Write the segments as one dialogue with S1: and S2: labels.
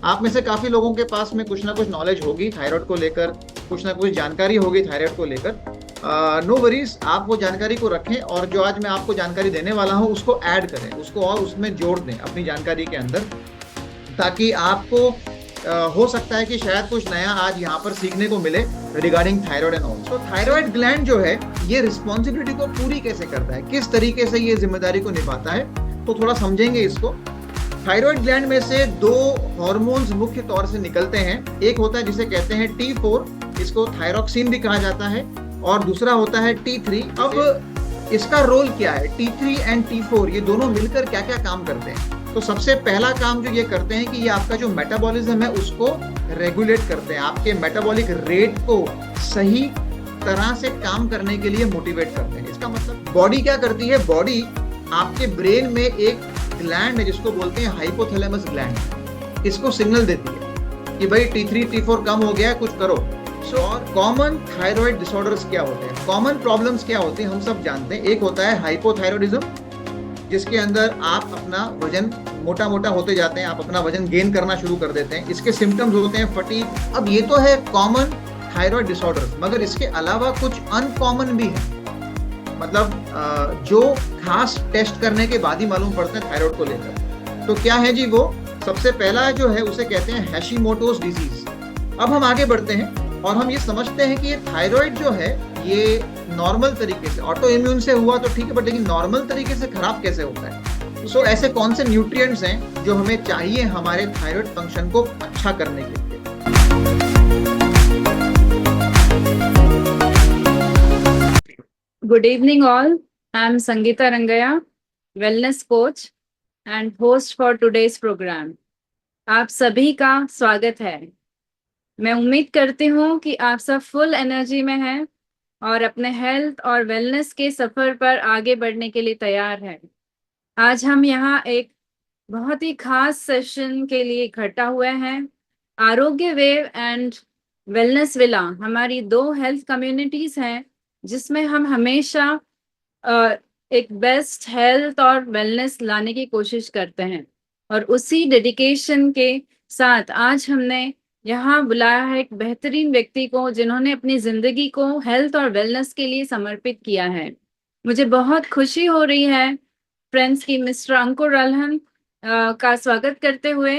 S1: आप में से काफी लोगों के पास में कुछ ना कुछ नॉलेज होगी थायराइड को लेकर, कुछ ना कुछ जानकारी होगी थायराइड को लेकर। नो वरीज, आप वो जानकारी को रखें और जो आज मैं आपको जानकारी देने वाला हूँ उसको ऐड करें, उसको और उसमें जोड़ दें अपनी जानकारी के अंदर, ताकि आपको हो सकता है कि शायद कुछ नया आज यहाँ पर सीखने को मिले रिगार्डिंग थायराइड एंड ऑल। तो थायराइड ग्लैंड जो है ये रिस्पॉन्सिबिलिटी को पूरी कैसे करता है, किस तरीके से ये जिम्मेदारी को निभाता है, तो थोड़ा समझेंगे इसको। थायराइड ग्लैंड में से दो हार्मोन्स मुख्य तौर से निकलते हैं। एक होता है जिसे कहते हैं T4, इसको थायरोक्सिन भी कहा जाता है, और दूसरा होता है T3। अब इसका रोल क्या है, T3 एंड T4 ये दोनों मिलकर क्या क्या काम करते हैं? तो सबसे पहला काम जो ये करते हैं कि ये आपका जो मेटाबॉलिज्म है उसको रेगुलेट करते हैं, आपके मेटाबॉलिक रेट को सही तरह से काम करने के लिए मोटिवेट करते हैं। इसका मतलब बॉडी क्या करती है, बॉडी आपके ब्रेन में एक ग्लैंड है जिसको बोलते हैं हाइपोथैलेमस ग्लैंड, इसको सिग्नल देती है कि भाई T3 T4 कम हो गया है, कुछ करो। और कॉमन थायराइड डिसऑर्डर्स क्या होते हैं, कॉमन प्रॉब्लम्स क्या होती हैं, हम सब जानते हैं। एक होता है हाइपोथायरॉयडिज्म, जिसके अंदर आप अपना वजन मोटा मोटा होते जाते हैं, आप अपना वजन गेन करना शुरू कर देते हैं। इसके सिम्टम्स होते हैं फटीग। अब ये तो है कॉमन थायराइड डिसऑर्डर, मगर इसके अलावा कुछ अनकॉमन भी है, मतलब जो खास टेस्ट करने के बाद ही मालूम पड़ते हैं थायराइड को लेकर। तो क्या है जी वो, सबसे पहला जो है उसे कहते हैं हैशिमोटोस डिजीज। अब हम आगे बढ़ते हैं और हम ये समझते हैं कि ये थायराइड जो है ये नॉर्मल तरीके से, ऑटो इम्यून से हुआ तो ठीक है, बट लेकिन नॉर्मल तरीके से खराब कैसे होता है? सो ऐसे कौन से न्यूट्रिएंट्स हैं जो हमें चाहिए हमारे थायराइड फंक्शन को अच्छा करने के लिए?
S2: Good evening, all. I am Sangeeta Rangaya, wellness coach and host for today's program. आप सभी का स्वागत है। मैं उम्मीद करती हूँ कि आप सब फुल एनर्जी में हैं और अपने हेल्थ और वेलनेस के सफर पर आगे बढ़ने के लिए तैयार हैं। आज हम यहाँ एक बहुत ही खास सेशन के लिए इकट्ठा हुए हैं। आरोग्य वेव एंड वेलनेस विला हमारी दो हेल्थ कम्युनिटीज हैं जिसमें हम हमेशा एक बेस्ट हेल्थ और वेलनेस लाने की कोशिश करते हैं, और उसी डेडिकेशन के साथ आज हमने यहाँ बुलाया है एक बेहतरीन व्यक्ति को जिन्होंने अपनी जिंदगी को हेल्थ और वेलनेस के लिए समर्पित किया है। मुझे बहुत खुशी हो रही है फ्रेंड्स की मिस्टर अंकुर रल्हन का स्वागत करते हुए,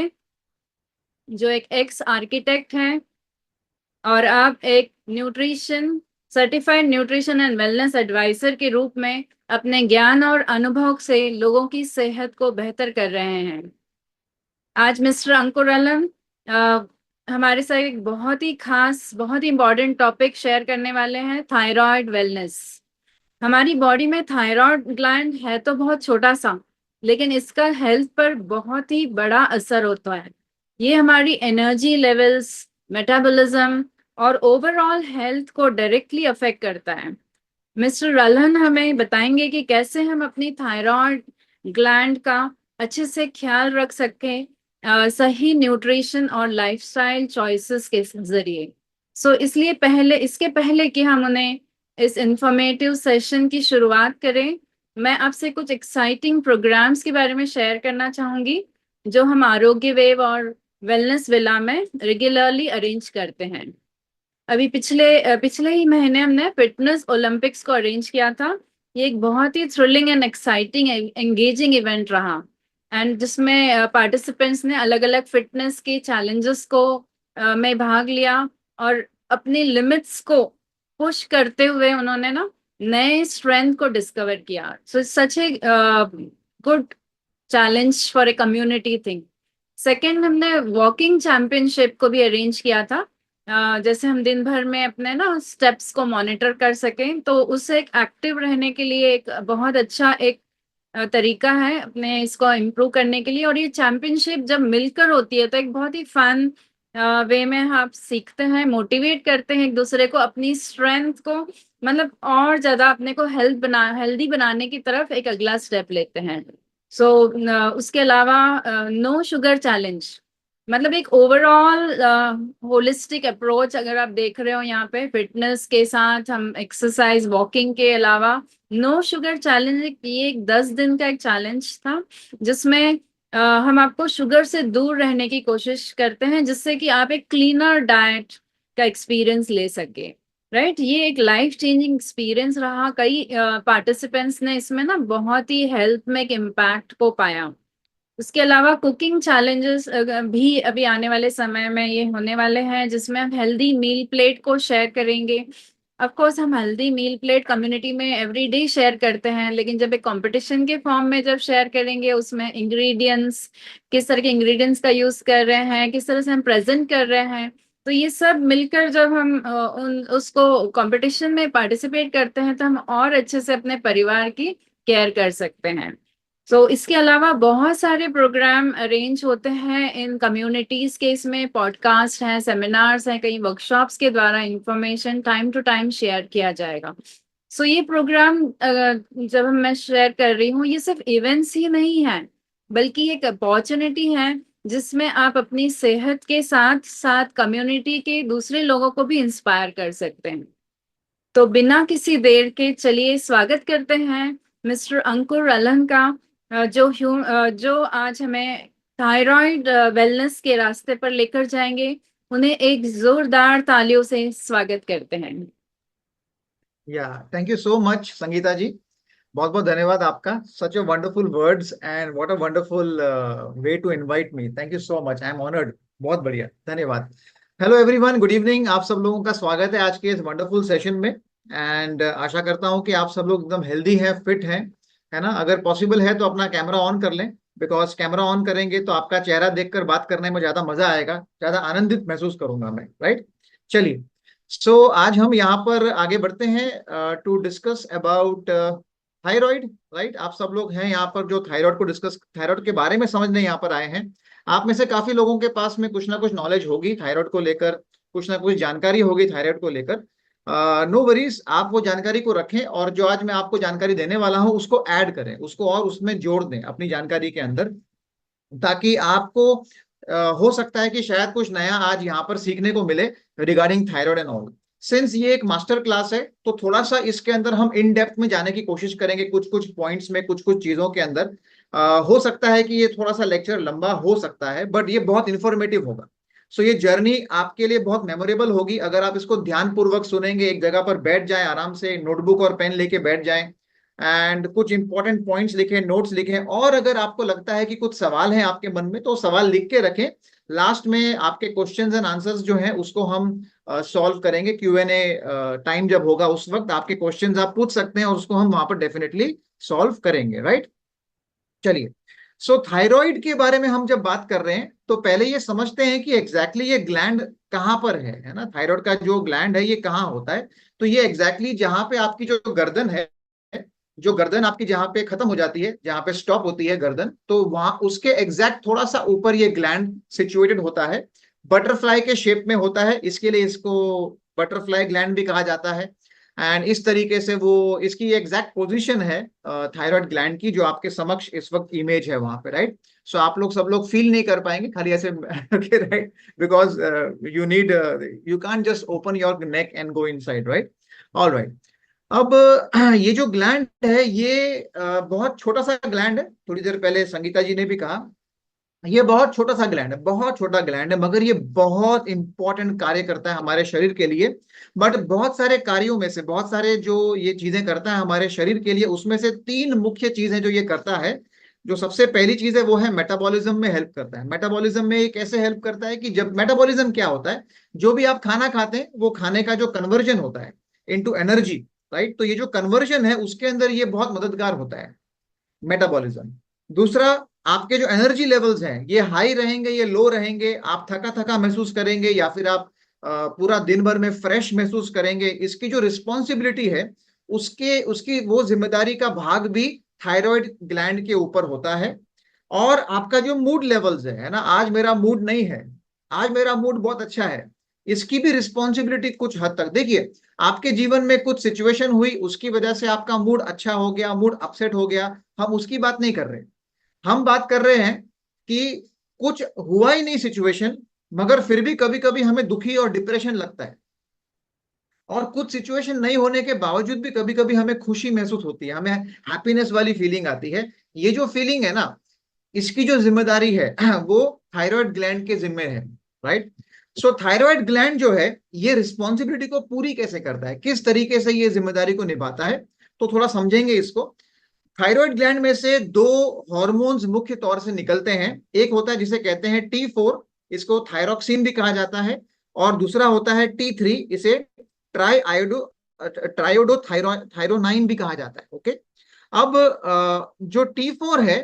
S2: जो एक एक्स आर्किटेक्ट हैं और आप एक certified nutrition and wellness advisor के रूप में अपने ज्ञान और अनुभव से लोगों की सेहत को बेहतर कर रहे हैं। आज मिस्टर अंकुर रल्हन हमारे साथ एक बहुत ही खास, बहुत ही इम्पोर्टेंट टॉपिक शेयर करने वाले हैं, थायराइड वेलनेस। हमारी बॉडी में थायराइड ग्लैंड है तो बहुत छोटा सा, लेकिन इसका हेल्थ पर बहुत ही बड़ा असर होता है। ये हमारी एनर्जी लेवल्स, मेटाबॉलिज्म और ओवरऑल हेल्थ को डायरेक्टली अफेक्ट करता है। मिस्टर रल्हन हमें बताएंगे कि कैसे हम अपनी थायराइड ग्लैंड का अच्छे से ख्याल रख सकें सही न्यूट्रिशन और लाइफस्टाइल चॉइसेस के जरिए। इसके पहले कि हम उन्हें इस इंफॉर्मेटिव सेशन की शुरुआत करें, मैं आपसे कुछ एक्साइटिंग प्रोग्राम्स के बारे में शेयर करना चाहूंगी जो हम आरोग्य वेव और वेलनेस विला में रेगुलरली अरेंज करते हैं। अभी पिछले ही महीने हमने फिटनेस ओलंपिक्स को अरेंज किया था। ये एक बहुत ही thrilling and exciting engaging event रहा, एंड जिसमें पार्टिसिपेंट्स ने अलग अलग फिटनेस के चैलेंजेस को में भाग लिया और अपनी लिमिट्स को पुश करते हुए उन्होंने नए स्ट्रेंथ को डिस्कवर किया। So such a good challenge for a community thing. Second, हमने वॉकिंग चैंपियनशिप को भी अरेंज किया था। जैसे हम दिन भर में अपने स्टेप्स को मॉनिटर कर सकें, तो उससे एक एक्टिव रहने के लिए एक बहुत अच्छा एक तरीका है अपने इसको इम्प्रूव करने के लिए। और ये चैंपियनशिप जब मिलकर होती है तो एक बहुत ही फन वे में आप सीखते हैं, मोटिवेट करते हैं एक दूसरे को, अपनी स्ट्रेंथ को मतलब और ज्यादा अपने को हेल्दी बनाने की तरफ एक अगला स्टेप लेते हैं। उसके अलावा नो शुगर चैलेंज, मतलब एक ओवरऑल होलिस्टिक अप्रोच अगर आप देख रहे हो यहाँ पे, फिटनेस के साथ हम एक्सरसाइज वॉकिंग के अलावा नो शुगर चैलेंज, ये एक 10 दिन का एक चैलेंज था जिसमें हम आपको शुगर से दूर रहने की कोशिश करते हैं, जिससे कि आप एक क्लीनर डाइट का एक्सपीरियंस ले सके। राइट, ये एक लाइफ चेंजिंग एक्सपीरियंस रहा। कई पार्टिसिपेंट्स ने इसमें ना बहुत ही हेल्थ में एक इम्पैक्ट को पाया। उसके अलावा कुकिंग चैलेंजेस भी अभी आने वाले समय में ये होने वाले हैं, जिसमें हम हेल्दी मील प्लेट को शेयर करेंगे। ऑफ कोर्स हम हेल्दी मील प्लेट कम्युनिटी में एवरीडे शेयर करते हैं, लेकिन जब एक कंपटीशन के फॉर्म में जब शेयर करेंगे, उसमें इंग्रेडिएंट्स, किस तरह के इंग्रेडिएंट्स का यूज कर रहे हैं, किस तरह से हम प्रेजेंट कर रहे हैं, तो ये सब मिलकर जब हम उसको कंपटीशन में पार्टिसिपेट करते हैं, तो हम और अच्छे से अपने परिवार की केयर कर सकते हैं। तो इसके अलावा बहुत सारे प्रोग्राम अरेंज होते हैं इन कम्युनिटीज के। इसमें पॉडकास्ट हैं, सेमिनार्स हैं, कई वर्कशॉप्स के द्वारा information time to time share किया जाएगा। सो ये प्रोग्राम जब मैं शेयर कर रही हूँ, ये सिर्फ इवेंट्स ही नहीं है, बल्कि एक अपॉर्चुनिटी है जिसमें आप अपनी सेहत के साथ साथ कम्युनिटी के दूसरे लोगों को भी इंस्पायर कर सकते हैं। तो बिना किसी देर के चलिए स्वागत करते हैं मिस्टर अंकुर अलहन का, जो आज हमें थायराइड वेलनेस के रास्ते पर लेकर जाएंगे। उन्हें एक जोरदार तालियों से स्वागत करते हैं।
S1: Yeah thank you so much Sangeeta ji, बहुत बहुत धन्यवाद आपका। Such a wonderful words and what a wonderful way to invite me. Thank you so much, I am honoured. बहुत बढ़िया, धन्यवाद। Hello everyone, good evening. आप सब लोगों का स्वागत है आज के इस वंडरफुल सेशन में। एंड आशा करता हूं कि आप सब लोग एकदम हेल्दी हैं, फिट हैं, है ना। अगर पॉसिबल है तो अपना कैमरा ऑन कर लें, बिकॉज कैमरा ऑन करेंगे तो आपका चेहरा देखकर बात करने में ज्यादा मजा आएगा, ज्यादा आनंदित महसूस करूंगा मैं, राइट। चलिए, आज हम यहाँ पर आगे बढ़ते हैं to discuss about thyroid, right. आप सब लोग हैं यहाँ पर जो थायराइड को डिस्कस, थायराइड के बारे में समझने यहाँ पर आए हैं। आप में से काफी लोगों के पास में कुछ ना कुछ नॉलेज होगी थायराइड को लेकर, कुछ ना कुछ जानकारी होगी थायराइड को लेकर। नो वरीज, आप वो जानकारी को रखें और जो आज मैं आपको जानकारी देने वाला हूँ उसको ऐड करें, उसको और उसमें जोड़ दें अपनी जानकारी के अंदर, ताकि आपको हो सकता है कि शायद कुछ नया आज यहाँ पर सीखने को मिले regarding thyroid and all. Since ये एक मास्टर क्लास है तो थोड़ा सा इसके अंदर हम इन डेप्थ में जाने की कोशिश करेंगे, कुछ कुछ पॉइंट्स में, कुछ कुछ चीजों के अंदर। हो सकता है कि ये थोड़ा सा लेक्चर लंबा हो सकता है, बट ये बहुत इंफॉर्मेटिव होगा। सो ये जर्नी आपके लिए बहुत मेमोरेबल होगी अगर आप इसको ध्यान पूर्वक सुनेंगे, एक जगह पर बैठ जाएं, आराम से नोटबुक और पेन लेके बैठ जाएं एंड कुछ इंपॉर्टेंट पॉइंट्स लिखें, नोट्स लिखें। और अगर आपको लगता है कि कुछ सवाल हैं आपके मन में तो सवाल लिख के रखें। लास्ट में आपके क्वेश्चंस एंड आंसर्स जो हैं उसको हम सॉल्व करेंगे, Q&A टाइम जब होगा उस वक्त आपके क्वेश्चंस आप पूछ सकते हैं और उसको हम वहां पर डेफिनेटली सॉल्व करेंगे, राइट। चलिए, थायराइड के बारे में हम जब बात कर रहे हैं तो पहले ये समझते हैं कि एग्जैक्टली ये ग्लैंड कहाँ पर है ना। थायराइड का जो ग्लैंड है ये कहाँ होता है, तो ये एग्जैक्टली जहां पे आपकी जो गर्दन है, जो गर्दन आपकी जहां पे खत्म हो जाती है, जहां पे स्टॉप होती है गर्दन, तो वहां उसके एग्जैक्ट थोड़ा सा ऊपर ये ग्लैंड सिचुएटेड होता है। बटरफ्लाई के शेप में होता है, इसके लिए इसको बटरफ्लाई ग्लैंड भी कहा जाता है। एंड इस तरीके से वो, इसकी एग्जैक्ट पोजीशन है थायराइड ग्लैंड की, जो आपके समक्ष इस वक्त इमेज है वहां पे, राइट। सो आप लोग सब लोग फील नहीं कर पाएंगे खाली ऐसे right, because you need, you can't just open your neck and go inside, right. All right. अब ये जो ग्लैंड है ये बहुत छोटा सा ग्लैंड है, थोड़ी देर पहले संगीता जी ने भी कहा ये बहुत छोटा सा ग्लैंड है, बहुत छोटा ग्लैंड है, मगर ये बहुत इंपॉर्टेंट कार्य करता है हमारे शरीर के लिए। बट बहुत सारे कार्यों में से, बहुत सारे जो ये चीजें करता है हमारे शरीर के लिए, उसमें से तीन मुख्य चीजें जो ये करता है। जो सबसे पहली चीज है वो है मेटाबॉलिज्म में हेल्प करता है। मेटाबॉलिज्म में ये कैसे हेल्प करता है कि जब मेटाबॉलिज्म क्या होता है, जो भी आप खाना खाते हैं वो खाने का जो कन्वर्जन होता है इनटू एनर्जी, राइट। तो ये जो कन्वर्जन है उसके अंदर ये बहुत मददगार होता है मेटाबॉलिज्म। दूसरा, आपके जो एनर्जी लेवल्स हैं ये हाई रहेंगे, ये लो रहेंगे, आप थका थका महसूस करेंगे या फिर आप पूरा दिन भर में फ्रेश महसूस करेंगे, इसकी जो रिस्पॉन्सिबिलिटी है उसके उसकी वो जिम्मेदारी का भाग भी थायराइड ग्लैंड के ऊपर होता है। और आपका जो मूड लेवल्स है ना, आज मेरा मूड नहीं है, आज मेरा मूड बहुत अच्छा है, इसकी भी रिस्पॉन्सिबिलिटी कुछ हद तक, देखिए आपके जीवन में कुछ सिचुएशन हुई उसकी वजह से आपका मूड अच्छा हो गया, मूड अपसेट हो गया, हम उसकी बात नहीं कर रहे। हम बात कर रहे हैं कि कुछ हुआ ही नहीं सिचुएशन, मगर फिर भी कभी कभी हमें दुखी और डिप्रेशन लगता है। और कुछ सिचुएशन नहीं होने के बावजूद भी कभी कभी हमें खुशी महसूस होती है, हमें हैप्पीनेस वाली फीलिंग आती है। ये जो फीलिंग है ना, इसकी जो जिम्मेदारी है वो थायराइड ग्लैंड के जिम्मे है, राइट। सो थायराइड ग्लैंड जो है ये रिस्पॉन्सिबिलिटी को पूरी कैसे करता है, किस तरीके से ये जिम्मेदारी को निभाता है, तो थोड़ा समझेंगे इसको। थायराइड ग्लैंड में से दो हॉर्मोन्स मुख्य तौर से निकलते हैं। एक होता है जिसे कहते हैं T4, इसको थायरोक्सिन भी कहा जाता है, और दूसरा होता है T3, इसे ट्राई आयोडो ट्रायोडो थायरोनाइन भी कहा जाता है। ओके, अब जो T4 है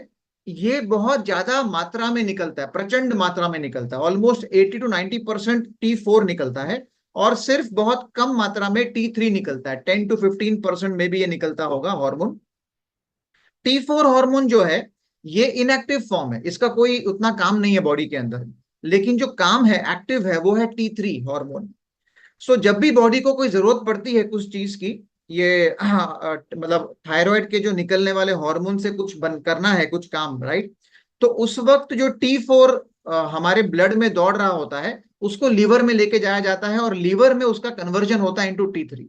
S1: ये बहुत ज्यादा मात्रा में निकलता है, प्रचंड मात्रा में निकलता है, ऑलमोस्ट 80 to 90% T4 निकलता है, और सिर्फ बहुत कम मात्रा में T3 निकलता है, 10 to 15% में भी ये निकलता होगा हार्मोन। T4 हार्मोन जो है ये इनएक्टिव फॉर्म है, इसका कोई उतना काम नहीं है बॉडी के अंदर, लेकिन जो काम है एक्टिव है वो है T3 हार्मोन। सो जब भी बॉडी को कोई जरूरत पड़ती है कुछ चीज की, ये मतलब थायराइड के जो निकलने वाले हार्मोन से कुछ बन करना है कुछ काम, राइट, तो उस वक्त जो T4 हमारे ब्लड में दौड़ रहा होता है उसको लीवर में लेके जाया जाता है, और लीवर में उसका कन्वर्जन होता है into T3।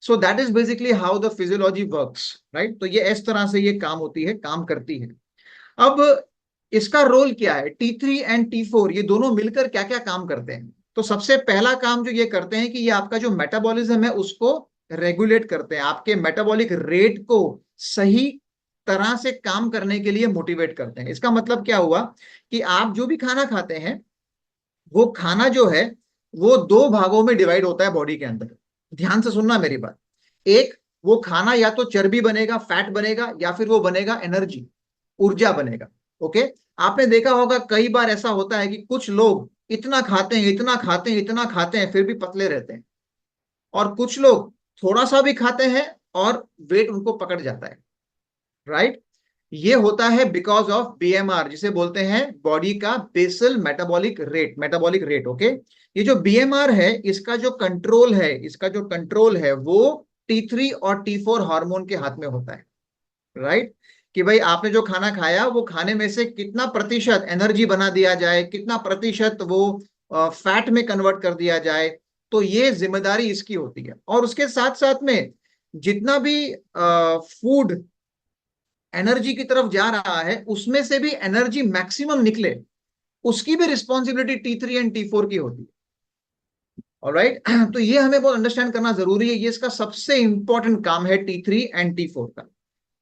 S1: So that is basically how the physiology works, right. तो ये इस तरह से ये काम होती है, काम करती है। अब इसका रोल क्या है, T3 एंड T4 ये दोनों मिलकर क्या क्या काम करते हैं। तो सबसे पहला काम जो ये करते हैं कि ये आपका जो मेटाबॉलिज्म है उसको रेगुलेट करते हैं, आपके मेटाबॉलिक रेट को सही तरह से काम करने के लिए मोटिवेट करते हैं। इसका मतलब क्या हुआ कि आप जो भी खाना खाते हैं वो खाना जो है वो दो भागों में डिवाइड होता है बॉडी के अंदर। ध्यान से सुनना मेरी बात। एक, वो खाना या तो चर्बी बनेगा, फैट बनेगा, या फिर वो बनेगा एनर्जी, ऊर्जा बनेगा। ओके, आपने देखा होगा कई बार ऐसा होता है कि कुछ लोग इतना खाते हैं, इतना खाते हैं, इतना खाते हैं, फिर भी पतले रहते हैं, और कुछ लोग थोड़ा सा भी खाते हैं और वेट उनको पकड़ जाता है, राइट। ये होता है बिकॉज ऑफ BMR, जिसे बोलते हैं बॉडी का basal metabolic rate, metabolic rate. Okay, ये जो BMR है इसका जो कंट्रोल है, इसका जो कंट्रोल है वो T3 और T4 हार्मोन के हाथ में होता है, राइट। कि भाई आपने जो खाना खाया वो खाने में से कितना प्रतिशत एनर्जी बना दिया जाए, कितना प्रतिशत वो फैट में कन्वर्ट कर दिया जाए, तो ये जिम्मेदारी इसकी होती है। और उसके साथ साथ में जितना भी फूड एनर्जी की तरफ जा रहा है उसमें से भी एनर्जी मैक्सिमम निकले, उसकी भी रिस्पॉन्सिबिलिटी T3 एंड T4 की होती है। ऑलराइट, तो ये हमें बहुत अंडरस्टैंड करना जरूरी है, ये इसका सबसे इंपॉर्टेंट काम है T3 एंड T4 का।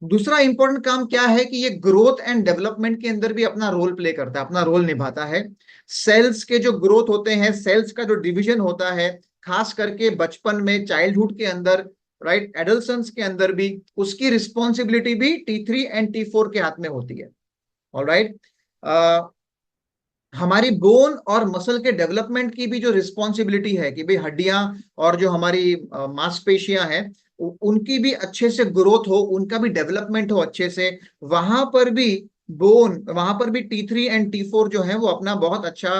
S1: दूसरा इंपॉर्टेंट काम क्या है कि ये ग्रोथ एंड डेवलपमेंट के अंदर भी अपना रोल प्ले करता है, अपना रोल निभाता है। सेल्स के जो ग्रोथ होते हैं, सेल्स का जो डिवीजन होता है, खास करके बचपन में, चाइल्डहुड के अंदर, राइट, एडल्सन्स के अंदर भी, उसकी रिस्पॉन्सिबिलिटी भी T3 एंड T4 के हाथ में होती है। ऑलराइट, हमारी बोन और मसल के डेवलपमेंट की भी जो रिस्पॉन्सिबिलिटी है कि भाई हड्डियां और जो हमारी मांसपेशियां हैं उनकी भी अच्छे से ग्रोथ हो, उनका भी डेवलपमेंट हो अच्छे से, वहां पर भी वहां पर भी T3 एंड T4 जो है वो अपना बहुत अच्छा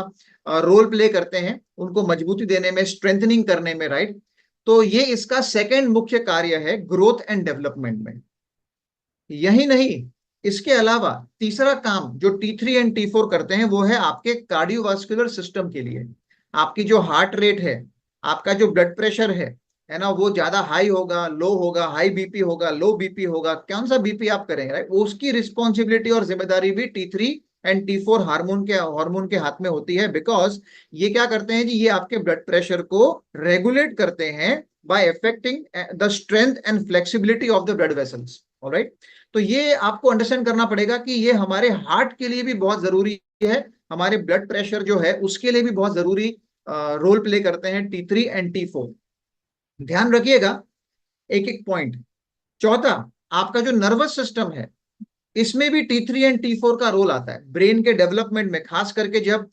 S1: रोल प्ले करते हैं, उनको मजबूती देने में, स्ट्रेंथनिंग करने में, राइट। तो ये इसका सेकेंड मुख्य कार्य है ग्रोथ एंड डेवलपमेंट में। यही नहीं, इसके अलावा तीसरा काम जो T3 एंड T4 करते हैं वो है आपके कार्डियोवास्कुलर सिस्टम के लिए। आपकी जो हार्ट रेट है, आपका जो ब्लड प्रेशर है ना, वो ज्यादा हाई होगा, लो होगा, हाई बीपी होगा, लो बीपी होगा, कौन सा बीपी आप करेंगे, राइट, उसकी रिस्पॉन्सिबिलिटी और जिम्मेदारी भी T3 एंड T4 हार्मोन के हाथ में होती है। बिकॉज ये क्या करते हैं जी, ये आपके ब्लड प्रेशर को रेगुलेट करते हैं by affecting the strength and flexibility of the blood vessels. Alright, तो ये आपको अंडरस्टैंड करना पड़ेगा कि ये हमारे हार्ट के लिए भी बहुत जरूरी है, हमारे ब्लड प्रेशर जो है उसके लिए भी बहुत जरूरी रोल प्ले करते हैं T3 एंड T4। ध्यान रखिएगा एक एक पॉइंट। चौथा, आपका जो नर्वस सिस्टम है इसमें भी T3 एंड T4 का रोल आता है ब्रेन के डेवलपमेंट में। खास करके जब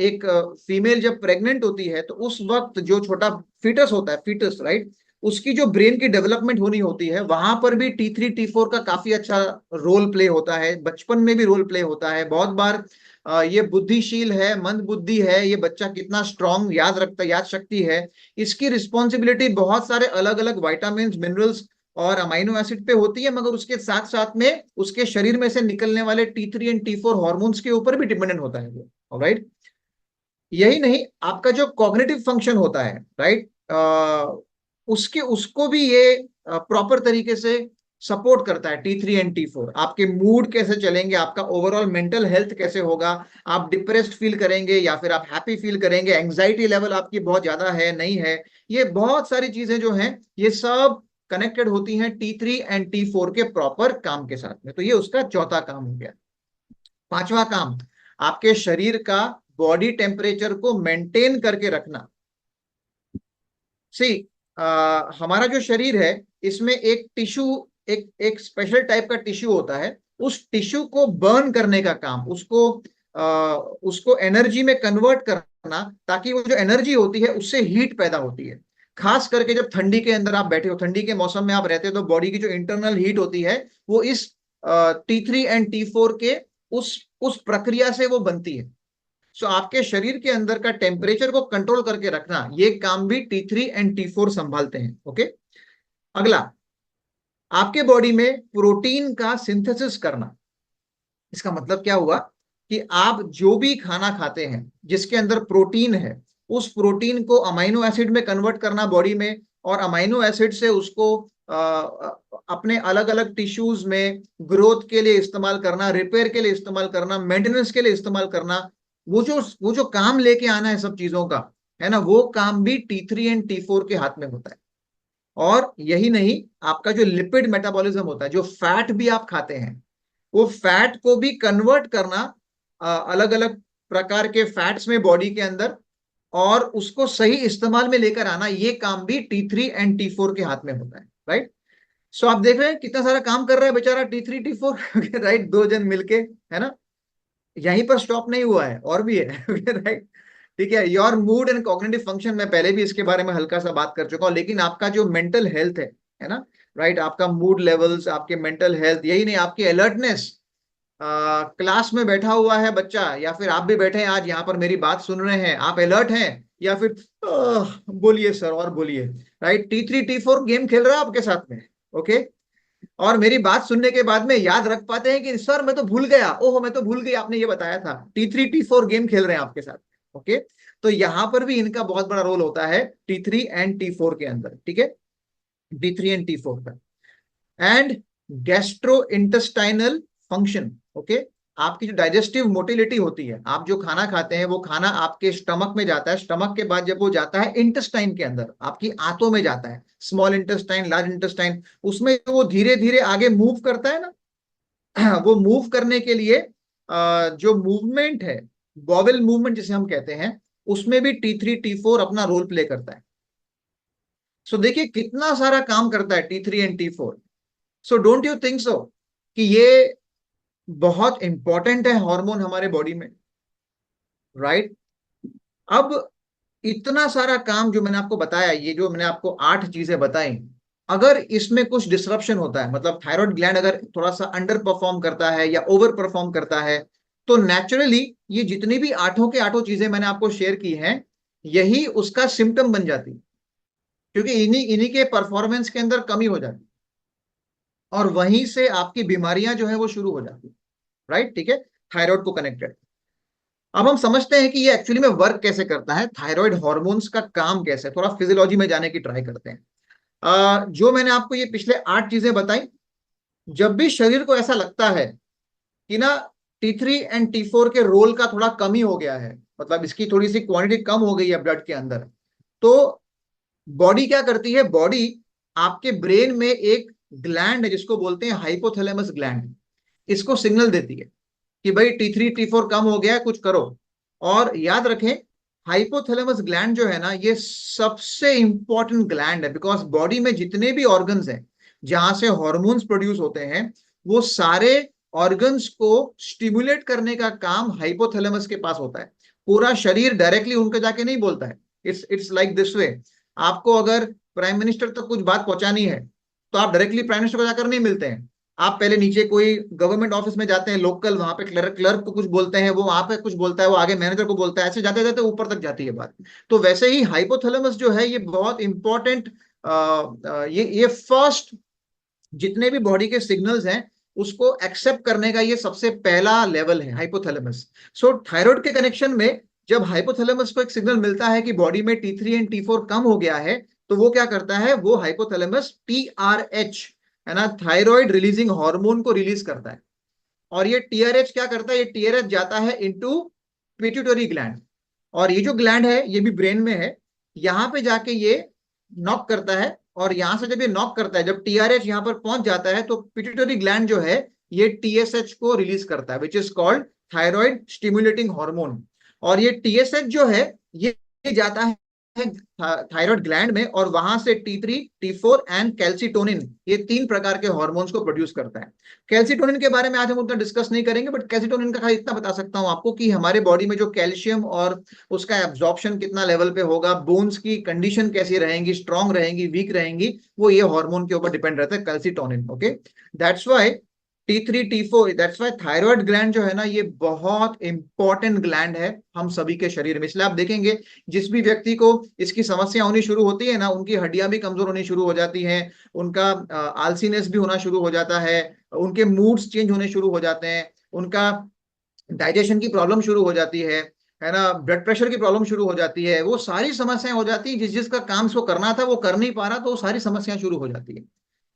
S1: एक फीमेल जब प्रेग्नेंट होती है तो उस वक्त जो छोटा फीटस होता है, फीटस, राइट, उसकी जो ब्रेन की डेवलपमेंट होनी होती है वहां पर भी T3 T4 का काफी अच्छा रोल प्ले होता है। बचपन में भी रोल प्ले होता है बहुत बार। ये बुद्धिशील है, मंद बुद्धि है, ये बच्चा कितना स्ट्रांग याद शक्ति है, इसकी रिस्पॉन्सिबिलिटी बहुत सारे अलग अलग वाइटामिन, मिनरल्स और अमाइनो एसिड पे होती है, मगर उसके साथ साथ में उसके शरीर में से निकलने वाले T3 एंड T4 हार्मोन्स के ऊपर भी डिपेंडेंट होता है वो। ऑलराइट, यही नहीं, आपका जो कॉग्निटिव फंक्शन होता है, राइट, उसको भी ये प्रॉपर तरीके से सपोर्ट करता है T3 एंड T4। आपके मूड कैसे चलेंगे, आपका ओवरऑल मेंटल हेल्थ कैसे होगा, आप डिप्रेस्ड फील करेंगे या फिर आप हैप्पी फील करेंगे, एंग्जाइटी लेवल आपकी बहुत ज्यादा है नहीं है, ये बहुत सारी चीजें जो हैं ये सब कनेक्टेड होती हैं T3 एंड T4 के प्रॉपर काम के साथ में। तो ये उसका चौथा काम हो गया। पांचवा काम, आपके शरीर का बॉडी टेम्परेचर को मेंटेन करके रखना। सी हमारा जो शरीर है इसमें एक टिश्यू, एक एक स्पेशल टाइप का टिश्यू होता है। उस टिश्यू को बर्न करने का काम, उसको एनर्जी में कन्वर्ट करना, ताकि वो जो एनर्जी होती है उससे हीट पैदा होती है। खास करके जब ठंडी के अंदर आप बैठे हो, ठंडी के मौसम में आप रहते हो, तो बॉडी की जो इंटरनल हीट होती है वो इस T3 एंड T4 के उस प्रक्रिया से वो बनती है। सो आपके शरीर के अंदर का टेम्परेचर को कंट्रोल करके रखना, ये काम भी T3 एंड T4 संभालते हैं। ओके, अगला, आपके बॉडी में प्रोटीन का सिंथेसिस करना। इसका मतलब क्या हुआ कि आप जो भी खाना खाते हैं जिसके अंदर प्रोटीन है, उस प्रोटीन को अमाइनो एसिड में कन्वर्ट करना बॉडी में, और अमाइनो एसिड से उसको अपने अलग अलग टिश्यूज में ग्रोथ के लिए इस्तेमाल करना, रिपेयर के लिए इस्तेमाल करना, मेंटेनेंस के लिए इस्तेमाल करना, वो जो काम लेके आना है सब चीजों का, है ना, वो काम भी T3 एंड T4 के हाथ में होता है। और यही नहीं, आपका जो लिपिड मेटाबॉलिज्म होता है, जो फैट भी आप खाते हैं, वो फैट को भी कन्वर्ट करना अलग अलग प्रकार के फैट्स में बॉडी के अंदर, और उसको सही इस्तेमाल में लेकर आना, ये काम भी T3 एंड T4 के हाथ में होता है। राइट, सो आप देख रहे हैं कितना सारा काम कर रहा है बेचारा T3 T4 राइट, दो जन मिलके, है ना। यहीं पर स्टॉप नहीं हुआ है, और भी है राइट। ठीक है, your mood and cognitive function, मैं पहले भी इसके बारे में हल्का सा बात कर चुका हूं, लेकिन आपका जो मेंटल हेल्थ है ना, राइट, आपका मूड लेवल्स, आपके मेंटल हेल्थ, यही नहीं, आपकी अलर्टनेस, क्लास में बैठा हुआ है बच्चा, या फिर आप भी बैठे हैं आज यहाँ पर मेरी बात सुन रहे हैं, आप अलर्ट हैं, या फिर बोलिए सर और बोलिए, राइट, T3 T4 गेम खेल रहा है आपके साथ में। ओके, और मेरी बात सुनने के बाद में याद रख पाते हैं कि सर मैं तो भूल गया, ओहो मैं तो भूल गई, आपने ये बताया था। T3 T4 गेम खेल रहे हैं आपके साथ। ओके, तो यहां पर भी इनका बहुत बड़ा रोल होता है T3 एंड T4 के अंदर। ठीक है, T3 एंड T4 का। And gastro intestinal function. Okay, आपकी जो डाइजेस्टिव मोटिलिटी होती है, आप जो खाना खाते हैं वो खाना आपके स्टमक में जाता है, स्टमक के बाद जब वो जाता है इंटेस्टाइन के अंदर, आपकी आंतों में जाता है, स्मॉल इंटेस्टाइन, लार्ज इंटेस्टाइन, उसमें वो धीरे धीरे आगे मूव करता है ना वो मूव करने के लिए जो मूवमेंट है, बॉवेल मूवमेंट जिसे हम कहते हैं, उसमें भी T3 T4 अपना रोल प्ले करता है। सो देखिए कितना सारा काम करता है T3 and T4। So don't you think so कि ये बहुत इंपॉर्टेंट है हार्मोन हमारे बॉडी में, राइट। अब इतना सारा काम जो मैंने आपको बताया, ये जो मैंने आपको 8 चीजें बताई, अगर इसमें कुछ डिसरप्शन होता है, मतलब थायराइड ग्लैंड अगर थोड़ा सा अंडर परफॉर्म करता है या ओवर परफॉर्म करता है, तो नेचुरली ये जितनी भी आठों के आठों चीजें मैंने आपको शेयर की हैं, यही उसका सिम्टम बन जाती है, क्योंकि इन्हीं इन्हीं के परफॉर्मेंस के अंदर कमी हो जाती है, और वहीं से आपकी बीमारियां जो है वो शुरू हो जाती है। राइट, ठीक है, थायराइड को कनेक्टेड। अब हम समझते हैं कि ये एक्चुअली में वर्क कैसे करता है, थायराइड हॉर्मोन्स का काम कैसे है, थोड़ा फिजियोलॉजी में जाने की ट्राई करते हैं। जो मैंने आपको ये पिछले 8 चीजें बताई, जब भी शरीर को ऐसा लगता है कि ना T3 एंड T4 के रोल का थोड़ा कमी हो गया है, मतलब इसकी थोड़ी सी क्वांटिटी कम हो गई है ब्लड के अंदर, तो बॉडी क्या करती है, बॉडी आपके ब्रेन में एक ग्लैंड है जिसको बोलते हैं हाइपोथैलेमस ग्लैंड, इसको सिग्नल देती है कि भाई T3 T4 कम हो गया है, कुछ करो। और याद रखें, हाइपोथैलेमस ग्लैंड जो है ना, ये सबसे इंपॉर्टेंट ग्लैंड है, बिकॉज बॉडी में जितने भी ऑर्गन्स हैं जहां से हॉर्मोन्स प्रोड्यूस होते हैं, वो सारे ऑर्गन्स को स्टिमुलेट करने का काम हाइपोथैलेमस के पास होता है। पूरा शरीर डायरेक्टली उनके जाके नहीं बोलता है। इट्स लाइक दिस वे, आपको अगर प्राइम मिनिस्टर तक कुछ बात पहुंचानी है, तो आप डायरेक्टली प्राइम मिनिस्टर को जाकर नहीं मिलते हैं, आप पहले नीचे कोई गवर्नमेंट ऑफिस में जाते हैं लोकल, वहां पे क्लर्क को कुछ बोलते हैं, वो वहां पे कुछ बोलता है, वो आगे मैनेजर को बोलता है, ऐसे जाते जाते ऊपर तक जाती है बात। तो वैसे ही हाइपोथैलेमस जो है ये बहुत इंपॉर्टेंट, ये फर्स्ट जितने भी बॉडी के सिग्नल्स हैं उसको एक्सेप्ट करने का ये सबसे पहला लेवल है हाइपोथैलेमस। सो थायराइड के कनेक्शन में जब हाइपोथैलेमस को एक सिग्नल मिलता है कि बॉडी में T3 एंड T4 कम हो गया है, तो वो क्या करता है, वो हाइपोथैलेमस TRH है ना, थायराइड रिलीजिंग हार्मोन को रिलीज करता है। और ये टीआरएच क्या करता है, ये टीआरएच जाता है इनटू पिट्यूटरी ग्लैंड, और ये जो ग्लैंड है ये भी ब्रेन में है, यहाँ पे जाके ये नॉक करता है, और यहां से जब ये नॉक करता है, जब टीआरएच यहाँ पर पहुंच जाता है, तो पिट्यूटरी ग्लैंड जो है ये टीएसएच को रिलीज करता है, which is called thyroid stimulating hormone. और ये टीएसएच जो है ये जाता है थायराइड ग्लैंड में, और वहां से T3 T4 एंड कैल्सिटोनिन, ये तीन प्रकार के हार्मोन्स को प्रोड्यूस करता है। कैल्सिटोनिन के बारे में आज हम उतना डिस्कस नहीं करेंगे, बट कैल्सिटोनिन का खाली इतना बता सकता हूं आपको कि हमारे बॉडी में जो कैल्शियम और उसका एब्जॉर्प्शन कितना लेवल पे होगा, बोन्स की कंडीशन कैसी रहेंगी, स्ट्रांग रहेंगी, वीक रहेंगी, वो ये हार्मोन के ऊपर डिपेंड रहता है, calcitonin. Okay, that's why T3 T4, that's why thyroid gland जो है ना, ये बहुत इंपॉर्टेंट ग्लैंड है हम सभी के शरीर में। इसलिए आप देखेंगे जिस भी व्यक्ति को इसकी समस्या होनी शुरू होती है ना, उनकी हड्डियां भी कमजोर होनी शुरू हो जाती हैं, उनका आलसीनेस भी होना शुरू हो जाता है, उनके मूड्स चेंज होने शुरू हो जाते हैं, उनका डाइजेशन की प्रॉब्लम शुरू हो जाती है ना, ब्लड प्रेशर की प्रॉब्लम शुरू हो जाती है, वो सारी समस्याएं हो जाती है, जिस जिसका काम उसको करना था वो कर नहीं पा रहा, तो वो सारी समस्याएं शुरू हो जाती है,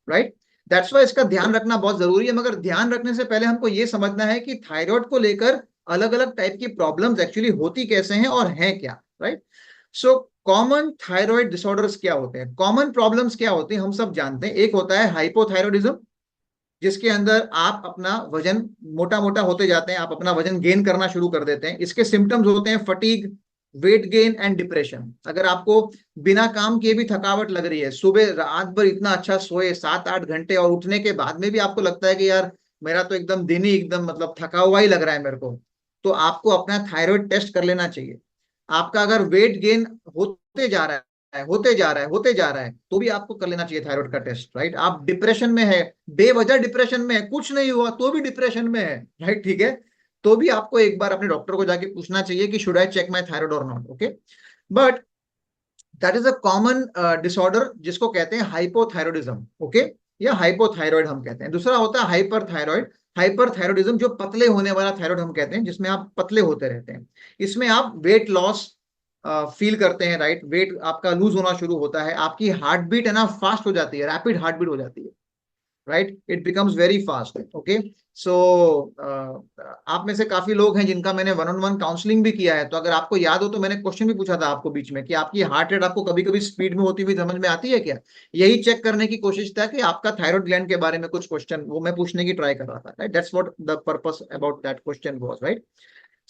S1: राइट। दैट्स वाई इसका ध्यान रखना बहुत जरूरी है। मगर ध्यान रखने से पहले हमको ये समझना है कि थायराइड को लेकर अलग अलग टाइप की प्रॉब्लम्स एक्चुअली होती कैसे हैं और हैं क्या, right. So common thyroid disorders क्या होते हैं, कॉमन प्रॉब्लम्स क्या होती हैं, हम सब जानते हैं। एक होता है हाइपोथायरॉयडिज्म, जिसके अंदर आप अपना वजन मोटा मोटा होते जाते हैं, आप अपना वजन गेन करना शुरू कर देते हैं। इसके सिम्टम्स होते हैं fatigue, weight gain and depression. अगर आपको बिना काम किए भी थकावट लग रही है, सुबह रात भर इतना अच्छा सोए 7-8 घंटे, और उठने के बाद में भी आपको लगता है कि यार मेरा तो एकदम दिन ही एकदम मतलब थका हुआ ही लग रहा है मेरे को, तो आपको अपना थायराइड टेस्ट कर लेना चाहिए। आपका अगर वेट गेन होते जा रहा है, होते जा रहा है, होते जा रहा है, तो भी आपको कर लेना चाहिए थायराइड का टेस्ट, राइट। आप डिप्रेशन में है, बेवजह डिप्रेशन में है, कुछ नहीं हुआ तो भी डिप्रेशन में है, राइट, ठीक है, तो भी आपको एक बार अपने डॉक्टर को जाके पूछना चाहिए कि should I check my thyroid और not. Okay, but that is a common disorder जिसको कहते हैं हाइपोथायरॉयडिज्म। ओके, या हाइपोथायरॉयड हम कहते हैं। दूसरा होता है हाइपर थायरॉयड, हाइपरथायरॉयडिज्म, जो पतले होने वाला थायराइड हम कहते हैं, जिसमें आप पतले होते रहते हैं। इसमें आप वेट लॉस फील करते हैं, राइट, वेट आपका लूज होना शुरू होता है, आपकी हार्ट बीट है ना फास्ट हो जाती है, रैपिड हार्ट बीट हो जाती है, right, it becomes very fast. Okay, so आप में से काफी लोग हैं जिनका मैंने वन ऑन वन काउंसलिंग भी किया है, तो अगर आपको याद हो तो मैंने क्वेश्चन भी पूछा था आपको बीच में कि आपकी हार्ट रेट आपको कभी कभी स्पीड में होती हुई समझ में आती है क्या। यही चेक करने की कोशिश था कि आपका थायराइड ग्लैंड के बारे में कुछ क्वेश्चन वो मैं पूछने की ट्राई कर रहा था, right, that's what the purpose about that question was, right.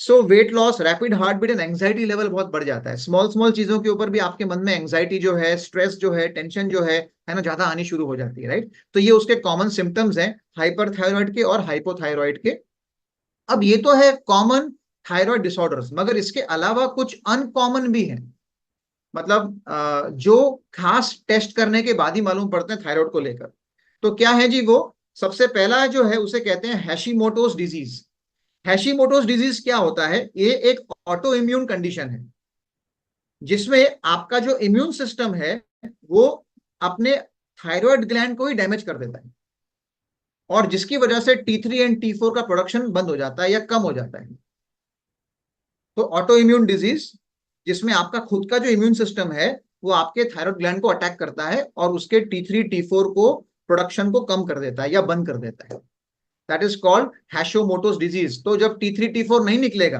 S1: So weight loss, rapid heart beat and anxiety level बहुत बढ़ जाता है। स्मॉल स्मॉल चीजों के ऊपर भी आपके मन में एंग्जाइटी जो है, स्ट्रेस जो है, टेंशन जो है ना, ज्यादा आनी शुरू हो जाती है, राइट। तो ये उसके कॉमन सिम्टम्स हैं हाइपरथायरॉइड के और हाइपोथायरॉइड के। अब ये तो है कॉमन थायरॉइड डिसऑर्डर्स, मगर इसके अलावा कुछ अनकॉमन भी हैं, मतलब जो खास टेस्ट करने के बाद ही मालूम पड़ते हैं थायराइड को लेकर। तो क्या है जी वो, सबसे पहला जो है उसे कहते हैं हैशीमोटोस डिजीज। हैशीमोटोस डिजीज क्या होता है, ये एक ऑटो इम्यून कंडीशन है, जिसमें आपका जो इम्यून सिस्टम है वो अपने थायराइड ग्लैंड को ही डैमेज कर देता है, और जिसकी वजह से T3 एंड T4 का प्रोडक्शन बंद हो जाता है या कम हो जाता है। तो ऑटो इम्यून डिजीज, जिसमें आपका खुद का जो इम्यून सिस्टम है वो आपके थायराइड ग्लैंड को अटैक करता है और उसके T3 T4 को प्रोडक्शन को कम कर देता है या बंद कर देता है, दैट इज कॉल्ड हैशोमोटोस डिजीज। तो जब T3 T4 नहीं निकलेगा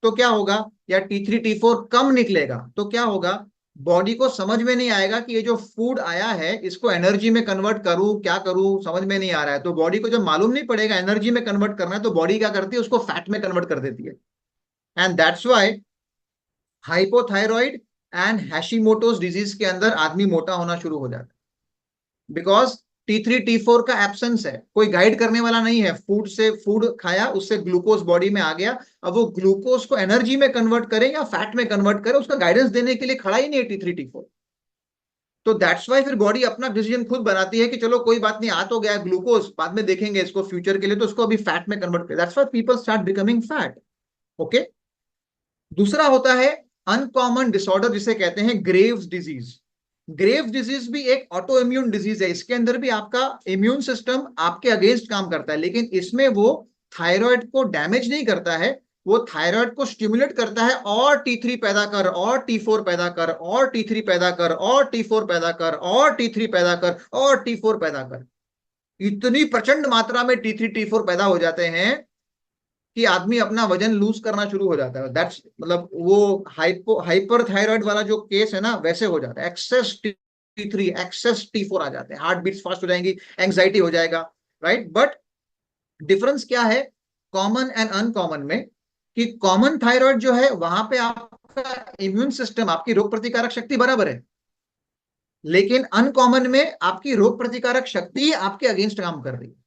S1: तो क्या होगा, या T3 T4 कम निकलेगा तो क्या होगा, बॉडी को समझ में नहीं आएगा कि ये जो फूड आया है इसको एनर्जी में कन्वर्ट करूं क्या करूं, समझ में नहीं आ रहा है। तो बॉडी को जब मालूम नहीं पड़ेगा एनर्जी में कन्वर्ट करना है, तो बॉडी क्या करती है, उसको फैट में कन्वर्ट कर देती है। And that's why hypothyroid and Hashimoto's disease के अंदर आदमी मोटा होना शुरू हो जाता है, बिकॉज T3 T4 का एब्सेंस है, कोई गाइड करने वाला नहीं है। फूड से फूड खाया, उससे ग्लूकोज बॉडी में आ गया, अब वो ग्लूकोज को एनर्जी में कन्वर्ट करे या फैट में कन्वर्ट करे, उसका गाइडेंस देने के लिए खड़ा ही नहीं है T3 T4। तो दैट्स वाई फिर बॉडी अपना डिसीजन खुद बनाती है कि चलो कोई बात नहीं, आ तो गया ग्लूकोज, बाद में देखेंगे इसको फ्यूचर के लिए, तो उसको अभी फैट में कन्वर्ट कर, that's why people start becoming fat. Okay, दूसरा होता है अनकॉमन डिसऑर्डर, जिसे कहते हैं ग्रेव्स डिजीज। ग्रेव्स डिजीज भी एक ऑटो इम्यून डिजीज है, इसके अंदर भी आपका इम्यून सिस्टम आपके अगेंस्ट काम करता है, लेकिन इसमें वो थायराइड को डैमेज नहीं करता है, वो थायराइड को स्टिमुलेट करता है, और T3 पैदा कर, और T4 पैदा कर, और T3 पैदा कर, और T4 पैदा कर, और T3 पैदा कर, और T4 पैदा कर। इतनी प्रचंड मात्रा में T3 T4 पैदा हो जाते हैं कि आदमी अपना वजन लूज करना शुरू हो जाता है। दैट्स मतलब वो हाइपर थायराइड वाला जो केस है ना, वैसे हो जाता है। एक्सेस T3 एक्सेस T4 आ जाते हैं, हार्ट बीट्स फास्ट हो जाएंगी, एंग्जाइटी हो जाएगा, राइट। बट डिफरेंस क्या है कॉमन एंड अनकॉमन में, कि कॉमन थायराइड जो है वहां पे आपका इम्यून सिस्टम, आपकी रोग प्रतिकारक शक्ति बराबर है, लेकिन अनकॉमन में आपकी रोग प्रतिकारक शक्ति आपके अगेंस्ट काम कर रही है।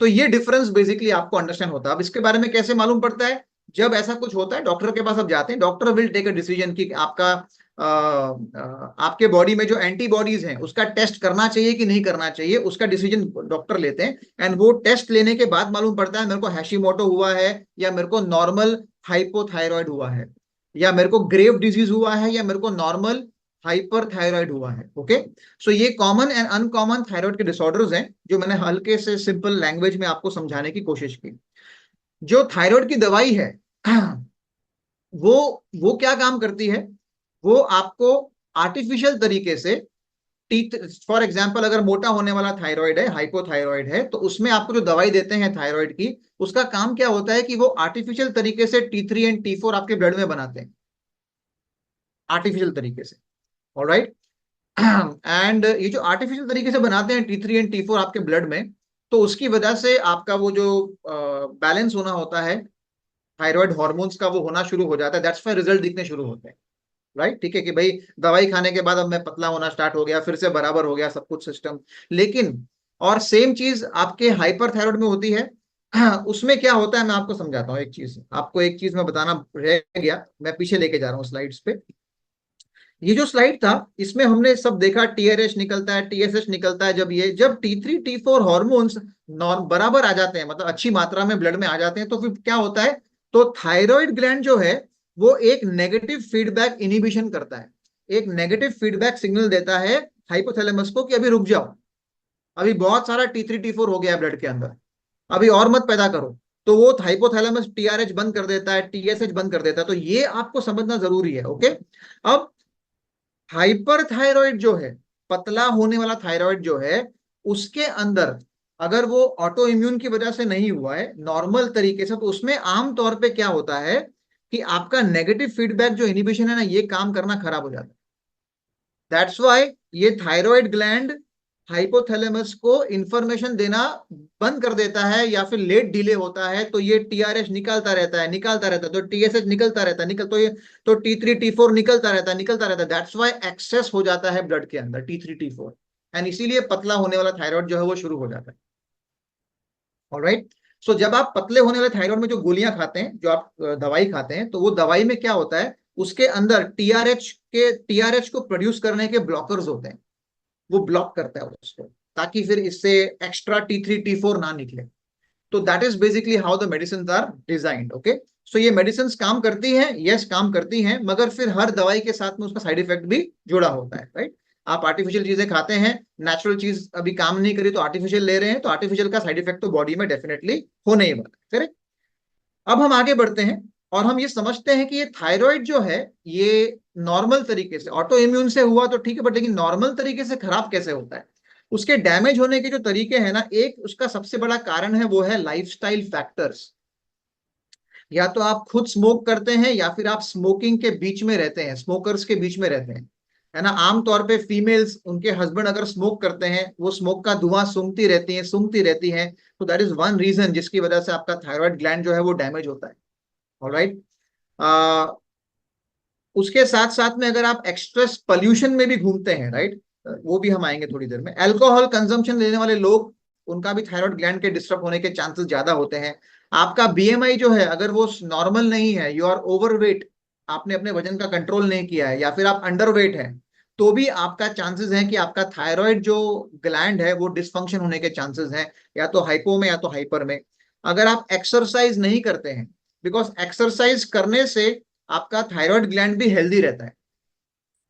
S1: तो ये डिफरेंस बेसिकली आपको अंडरस्टैंड होता है। अब इसके बारे में कैसे मालूम पड़ता है, जब ऐसा कुछ होता है डॉक्टर के पास आप जाते हैं, doctor will take a decision कि आपका आपके बॉडी में जो एंटीबॉडीज हैं उसका टेस्ट करना चाहिए कि नहीं करना चाहिए, उसका डिसीजन डॉक्टर लेते हैं। एंड वो टेस्ट लेने के बाद मालूम पड़ता है मेरे को हैशीमोटो हुआ है, या मेरे को नॉर्मल हाइपोथायरॉयड हुआ है, या मेरे को ग्रेव डिजीज हुआ है, या मेरे को नॉर्मल हाइपर थायराइड हुआ है। ओके, सो ये कॉमन एंड अनकॉमन थायराइड के डिसऑर्डर्स हैं जो मैंने हल्के से सिंपल लैंग्वेज में आपको समझाने की कोशिश की। जो थायराइड की दवाई है वो वो क्या काम करती है, वो आपको आर्टिफिशियल तरीके से फॉर एग्जाम्पल अगर मोटा होने वाला थायराइड है, हाइपोथायराइड है, तो उसमें आपको जो दवाई देते हैं थायराइड की, उसका काम क्या होता है कि वो आर्टिफिशियल तरीके से T3 एंड T4 आपके ब्लड में बनाते हैं, आर्टिफिशियल तरीके से। ऑलराइट, एंड ये जो आर्टिफिशियल तरीके से बनाते हैं T3 एंड T4 आपके ब्लड में, तो उसकी वजह से आपका वो जो बैलेंस होना होता है थायराइड हार्मोन्स का, वो होना शुरू हो जाता है। दैट्स वाई रिजल्ट दिखने शुरू होते हैं, राइट। ठीक है कि भाई दवाई खाने के बाद अब मैं पतला होना स्टार्ट हो गया, फिर से बराबर हो गया सब कुछ सिस्टम। लेकिन और सेम चीज आपके हाइपर थायराइड में होती है। उसमें क्या होता है मैं आपको समझाता हूँ। एक चीज मैं बताना रह गया, मैं पीछे लेके जा रहा हूँ स्लाइड्स पे। ये जो स्लाइड था इसमें हमने सब देखा, TRH निकलता है, TSH निकलता है। जब T3 T4 हॉर्मोन्स नॉर्म बराबर आ जाते हैं, मतलब अच्छी मात्रा में ब्लड में आ जाते हैं, तो फिर क्या होता है, तो थायराइड ग्लैंड जो है वो एक नेगेटिव फीडबैक इनिबिशन करता है, एक नेगेटिव फीडबैक सिग्नल देता है हाइपोथैलेमस को कि अभी रुक जाओ, अभी बहुत सारा T3 T4 हो गया है ब्लड के अंदर, अभी और मत पैदा करो। तो वो हाइपोथैलेमस TRH बंद कर देता है, TSH बंद कर देता है। तो ये आपको समझना जरूरी है। ओके, अब हाइपर थायराइड जो है, पतला होने वाला थायराइड जो है, उसके अंदर अगर वो ऑटो इम्यून की वजह से नहीं हुआ है नॉर्मल तरीके से, तो उसमें आमतौर पे क्या होता है कि आपका नेगेटिव फीडबैक जो इनिबिशन है ना, ये काम करना खराब हो जाता है। दैट्स वाई ये थायराइड ग्लैंड हाइपोथैलेमस को इंफॉर्मेशन देना बंद कर देता है, या फिर लेट डिले होता है, तो ये TRH निकालता रहता है, तो TSH निकलता रहता है, तो T3 T4 निकलता रहता है। दैट्स वाई एक्सेस हो जाता है ब्लड के अंदर T3 T4, एंड इसीलिए पतला होने वाला थायराइड जो है वो शुरू हो जाता है। ऑलराइट, सो जब आप पतले होने वाले थायराइड में जो गोलियां खाते हैं, जो आप दवाई खाते हैं, तो वो दवाई में क्या होता है, उसके अंदर TRH को प्रोड्यूस करने के ब्लॉकर्स होते हैं, वो ब्लॉक करता है उसको, ताकि फिर इससे एक्स्ट्रा T3 T4 ना निकले। तो that is basically how the medicine are designed. Okay, so ये मेडिसिन काम करती हैं, यस काम करती हैं, मगर फिर हर दवाई के साथ में उसका साइड इफेक्ट भी जुड़ा होता है, राइट। आप आर्टिफिशियल चीजें खाते हैं, नेचुरल चीज अभी काम नहीं करी तो आर्टिफिशियल ले रहे हैं, तो आर्टिफिशियल का साइड इफेक्ट तो बॉडी में डेफिनेटली होने ही वाला है, करेक्ट। अब हम आगे बढ़ते हैं और हम ये समझते हैं कि ये थायराइड जो है ये नॉर्मल तरीके से, ऑटो इम्यून से हुआ तो ठीक है, बट लेकिन नॉर्मल तरीके से खराब कैसे होता है, उसके डैमेज होने के जो तरीके हैं ना, एक उसका सबसे बड़ा कारण है वो है लाइफस्टाइल फैक्टर्स। या तो आप खुद स्मोक करते हैं, या फिर आप स्मोकिंग के बीच में रहते हैं, स्मोकर्स के बीच में रहते हैं, है ना। आमतौर पे फीमेल्स, उनके हस्बैंड अगर स्मोक करते हैं, वो स्मोक का धुआं सूंघती रहती हैं, तो दैट इज वन रीजन जिसकी वजह से आपका थायराइड ग्लैंड जो है वो डैमेज होता है। ऑलराइट, उसके साथ साथ में अगर आप एक्स्ट्रेस पोल्यूशन में भी घूमते हैं, राइट, वो भी हम आएंगे थोड़ी देर में। अल्कोहल कंजम्पशन लेने वाले लोग, उनका भी थायराइड ग्लैंड के डिस्टर्ब होने के चांसेस ज्यादा होते हैं। आपका BMI जो है अगर वो नॉर्मल नहीं है, यू आर ओवरवेट, आपने अपने वजन का कंट्रोल नहीं किया है, या फिर आप अंडरवेट है, तो भी आपका चांसेस है कि आपका थायराइड जो ग्लैंड है वो डिसफंक्शन होने के चांसेस हैं, या तो हाइपो में या तो हाइपर में। अगर आप एक्सरसाइज नहीं करते हैं, बिकॉज एक्सरसाइज करने से आपका थायराइड ग्लैंड भी हेल्दी रहता है,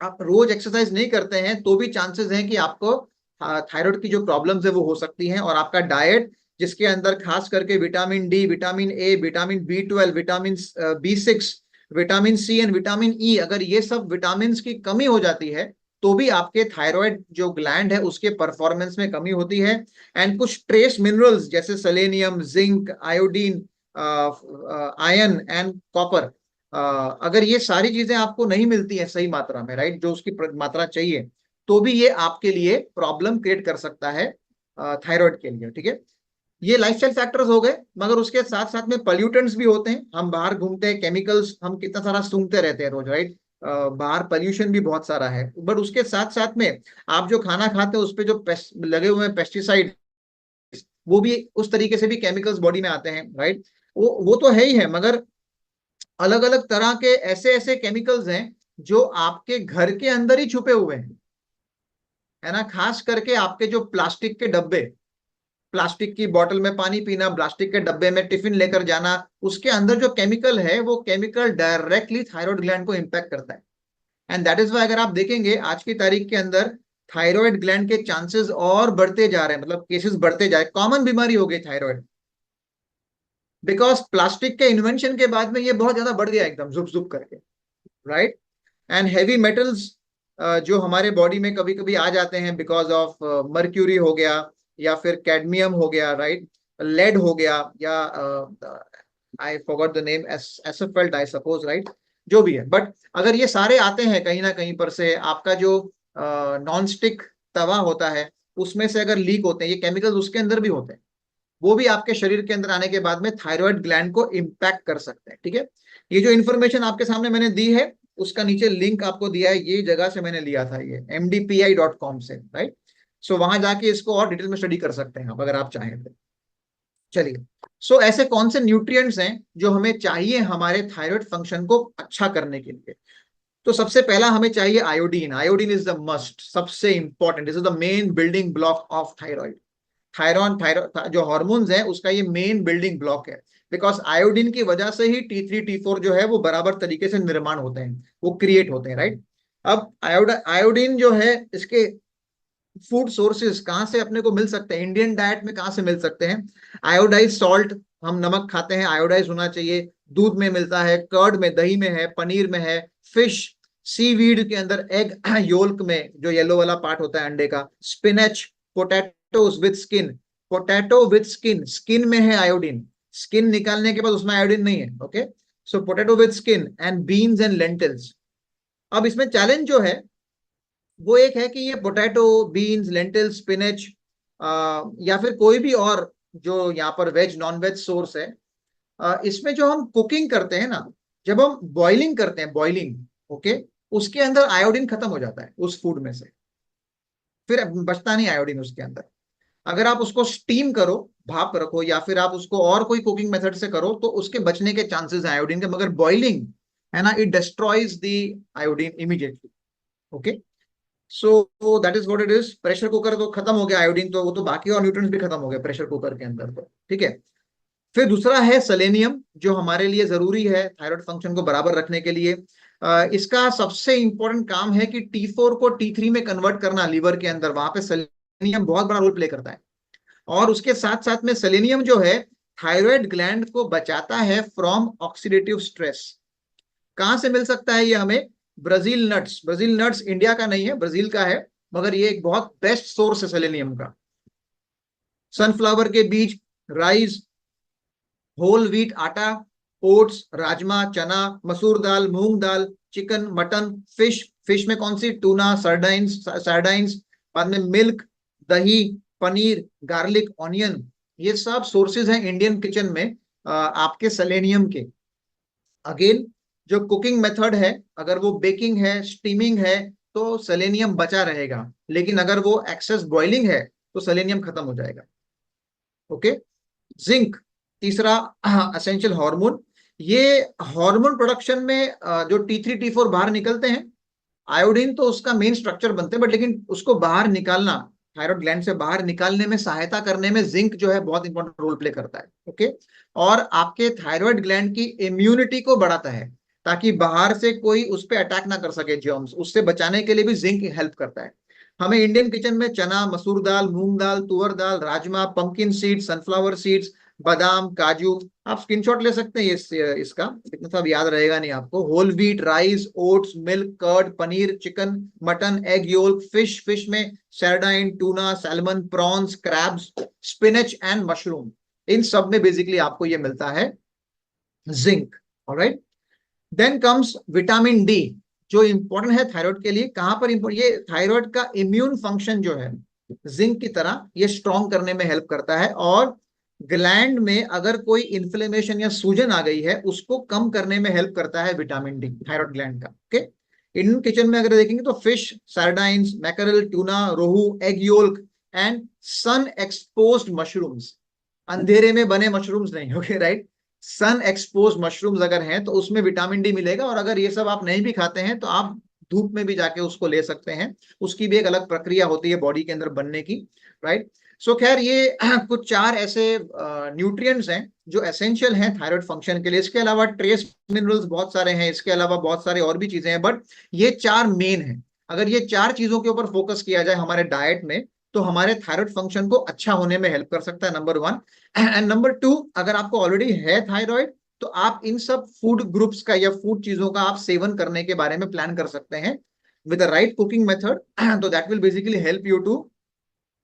S1: आप रोज एक्सरसाइज नहीं करते हैं तो भी चांसेस हैं कि आपको थायराइड की जो प्रॉब्लम्स है वो हो सकती हैं। और आपका डाइट, जिसके अंदर खास करके vitamin D, vitamin A, vitamin B12, vitamin B6, vitamin C and vitamin E, अगर ये सब विटामिन की कमी हो जाती है, तो भी आपके थायराइड जो ग्लैंड है उसके परफॉर्मेंस में कमी होती है। एंड कुछ ट्रेस मिनरल्स जैसे selenium, zinc, iodine, iron and copper, अगर ये सारी चीजें आपको नहीं मिलती है सही मात्रा में, राइट, जो उसकी मात्रा चाहिए, तो भी ये आपके लिए प्रॉब्लम क्रिएट कर सकता है थायराइड के लिए। ठीक है, ये लाइफस्टाइल फैक्टर्स हो गए, मगर उसके साथ साथ में पॉल्यूटेंट्स भी होते हैं। हम बाहर घूमते हैं, केमिकल्स हम कितना सारा सूंघते रहते हैं रोज, राइट। बाहर पॉल्यूशन भी बहुत सारा है, बट उसके साथ साथ में आप जो खाना खाते हैं उस पे जो लगे हुए हैं पेस्टिसाइड, वो भी उस तरीके से भी केमिकल्स बॉडी में आते हैं, राइट। वो तो है ही है, मगर अलग अलग तरह के ऐसे ऐसे केमिकल्स हैं जो आपके घर के अंदर ही छुपे हुए हैं, है ना। खास करके आपके जो प्लास्टिक के डब्बे, प्लास्टिक की बोतल में पानी पीना, प्लास्टिक के डब्बे में टिफिन लेकर जाना, उसके अंदर जो केमिकल है वो केमिकल डायरेक्टली थायराइड ग्लैंड को इंपैक्ट करता है। एंड दैट इज वाई अगर आप देखेंगे आज की तारीख के अंदर थायराइड ग्लैंड के चांसेस और बढ़ते जा रहे हैं, मतलब केसेस बढ़ते जा रहे हैं, कॉमन बीमारी हो गई थायराइड, बिकॉज प्लास्टिक के इन्वेंशन के बाद में ये बहुत ज्यादा बढ़ गया एकदम जुप जुप करके, राइट। एंड हैवी मेटल्स जो हमारे बॉडी में कभी कभी आ जाते हैं बिकॉज ऑफ मर्क्यूरी हो गया, या फिर कैडमियम हो गया, राइट, लेड हो गया, या I forgot the name, Asphalt I suppose, right, जो भी है। बट अगर ये सारे आते हैं कहीं ना कहीं पर से, आपका जो नॉन स्टिक तवा होता है उसमें से अगर लीक होते हैं ये केमिकल्स, उसके अंदर भी होते हैं, वो भी आपके शरीर के अंदर आने के बाद में थायराइड ग्लैंड को इंपैक्ट कर सकते हैं। ठीक है, ये जो इन्फॉर्मेशन आपके सामने मैंने दी है उसका नीचे लिंक आपको दिया है, ये जगह से मैंने लिया था, ये mdpi.com से, राइट। सो वहां जाके इसको और डिटेल में स्टडी कर सकते हैं आप अगर आप चाहें तो। चलिए, सो ऐसे कौन से न्यूट्रिएंट्स हैं जो हमें चाहिए हमारे थायराइड फंक्शन को अच्छा करने के लिए? तो सबसे पहला हमें चाहिए iodine. Iodine is the must, सबसे important, this is the main building block of thyroid. Thyroid जो हार्मोन्स है उसका ये मेन बिल्डिंग ब्लॉक है, बिकॉज आयोडीन की वजह से ही T3 T4 जो है वो बराबर तरीके से निर्माण होते हैं, वो क्रिएट होते हैं, राइट। अब आयोडीन जो है इसके फूड सोर्सेज कहाँ से अपने को मिल सकते हैं, इंडियन डाइट में कहाँ से मिल सकते हैं? आयोडाइज सॉल्ट, हम नमक खाते हैं, आयोडाइज होना चाहिए। दूध में मिलता है, कर्ड में, दही में है, पनीर में है, फिश, सीवीड के अंदर, एग योल्क में जो येलो वाला पार्ट होता है अंडे का, spinach, potatoes with skin, potato with skin, skin में है आयोडीन, स्किन निकालने के बाद उसमें आयोडीन नहीं है, okay. So potato with skin and beans and lentils. अब इसमें चैलेंज जो है वो एक है कि ये पोटैटो, बीन्स, लेंटिल, स्पिनच, या फिर कोई भी और जो यहाँ पर वेज नॉन वेज सोर्स है, इसमें जो हम कुकिंग करते हैं ना, जब हम बॉइलिंग करते हैं, बॉइलिंग, ओके, उसके अंदर आयोडीन खत्म हो जाता है उस फूड में से, फिर बचता नहीं आयोडीन उसके अंदर। अगर आप उसको स्टीम करो, भाप रखो, या फिर आप उसको और कोई कुकिंग मेथड से करो तो उसके बचने के चांसेस हैं आयोडीन के, मगर बॉइलिंग है ना, it destroys the iodine immediately, okay. So that is what it is. Pressure cooker तो खत्म हो गया आयोडीन, तो वो तो बाकी और न्यूट्रिएंट्स भी खत्म हो गए प्रेशर कुकर के अंदर, तो ठीक है। फिर दूसरा है सेलेनियम, जो हमारे लिए जरूरी है थायराइड फंक्शन को बराबर रखने के लिए। इसका सबसे इंपॉर्टेंट काम है कि T4 को T3 में कन्वर्ट करना लीवर के अंदर, वहां पे सेलेनियम बहुत बड़ा रोल प्ले करता है। और उसके साथ साथ में सेलेनियम जो है थायराइड ग्लैंड को बचाता है फ्रॉम ऑक्सीडेटिव स्ट्रेस। कहां से मिल सकता है ये हमें? Brazil nuts. Brazil nuts India का नहीं है, ब्राजील का है, मगर ये एक बहुत बेस्ट सोर्स है सेलेनियम का। सनफ्लावर के बीज, राइस, होल व्हीट आटा, ओट्स, राजमा, चना, मसूर दाल, मूंग दाल, चिकन, मटन, फिश, फिश में कौन सी? टूना, सर्डाइंस, सार्डाइंस, बाद में मिल्क, दही, पनीर, गार्लिक, ऑनियन, ये सब सोर्सेज हैं इंडियन किचन में आपके सेलेनियम के। अगेन, जो कुकिंग मेथड है, अगर वो बेकिंग है, स्टीमिंग है, तो सेलेनियम बचा रहेगा, लेकिन अगर वो एक्सेस बॉइलिंग है तो सेलेनियम खत्म हो जाएगा, ओके। जिंक, तीसरा एसेंशियल हार्मोन। ये हार्मोन प्रोडक्शन में जो T3 T4 बाहर निकलते हैं, आयोडीन तो उसका मेन स्ट्रक्चर बनते हैं, बट लेकिन उसको बाहर निकालना, थायराइड ग्लैंड से बाहर निकालने में सहायता करने में जिंक जो है बहुत इंपॉर्टेंट रोल प्ले करता है, ओके। और आपके थायराइड ग्लैंड की इम्यूनिटी को बढ़ाता है, ताकि बाहर से कोई उस पर अटैक ना कर सके जर्म्स, उससे बचाने के लिए भी जिंक हेल्प करता है। हमें इंडियन किचन में चना, मसूर दाल, मूंग दाल, तुअर दाल, राजमा, पंपकिन सीड्स, सनफ्लावर सीड्स, बादाम, काजू, आप स्क्रीनशॉट ले सकते हैं इसका, इतना सब याद रहेगा नहीं आपको। Whole wheat, rice, oats, milk, curd, paneer, chicken, mutton, egg yolk, fish में sardine, tuna, salmon, prawns, crabs, spinach and mushroom, इन सब में बेसिकली आपको ये मिलता है zinc. Alright, then comes vitamin D, जो इंपॉर्टेंट है थायराइड के लिए। कहां पर इंपॉर्टेंट, ये थायराइड का इम्यून फंक्शन जो है जिंक की तरह ये स्ट्रॉन्ग करने में हेल्प करता है, और ग्लैंड में अगर कोई इन्फ्लेमेशन या सूजन आ गई है उसको कम करने में हेल्प करता है विटामिन डी, थायराइड ग्लैंड का। ओके, इंडियन किचन में अगर देखेंगे तो fish, sardines, mackerel, tuna, rohu, egg yolk and sun exposed mushrooms, अंधेरे में बने मशरूम्स नहीं, okay right, sun expose mushrooms अगर हैं तो उसमें विटामिन डी मिलेगा। और अगर ये सब आप नहीं भी खाते हैं तो आप धूप में भी जाके उसको ले सकते हैं, उसकी भी एक अलग प्रक्रिया होती है बॉडी के अंदर बनने की, राइट। सो खैर ये कुछ 4 ऐसे न्यूट्रिएंट्स हैं जो एसेंशियल हैं थायराइड फंक्शन के लिए। इसके अलावा ट्रेस मिनरल्स बहुत सारे हैं, इसके अलावा बहुत सारे और भी चीजें हैं, बट ये 4 मेन हैं। अगर ये 4 चीजों के ऊपर फोकस किया जाए हमारे डाइट में तो हमारे थायराइड फंक्शन को अच्छा होने में हेल्प कर सकता है, नंबर 1। एंड नंबर 2, अगर आपको ऑलरेडी है थायराइड तो आप इन सब फूड ग्रुप्स का या फूड चीजों का आप सेवन करने के बारे में प्लान कर सकते हैं with the right cooking method, तो that will basically help you to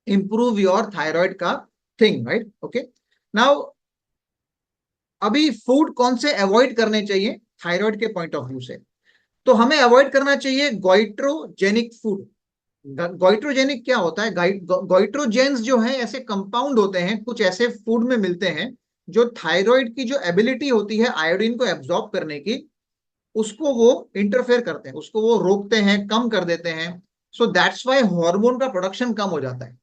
S1: improve your thyroid का थिंग, राइट। ओके, नाउ अभी फूड कौन से अवॉइड करने चाहिए थायराइड के पॉइंट ऑफ व्यू से, तो हमें अवॉइड करना चाहिए गोइट्रोजेनिक फूड। गोइट्रोजेनिक क्या होता है? गोइट्रोजेंस जो है ऐसे कंपाउंड होते हैं, कुछ ऐसे फूड में मिलते हैं जो थायराइड की जो एबिलिटी होती है आयोडीन को एब्जॉर्ब करने की, उसको वो इंटरफेयर करते हैं, उसको वो रोकते हैं, कम कर देते हैं। सो दैट्स वाई हार्मोन का प्रोडक्शन कम हो जाता है।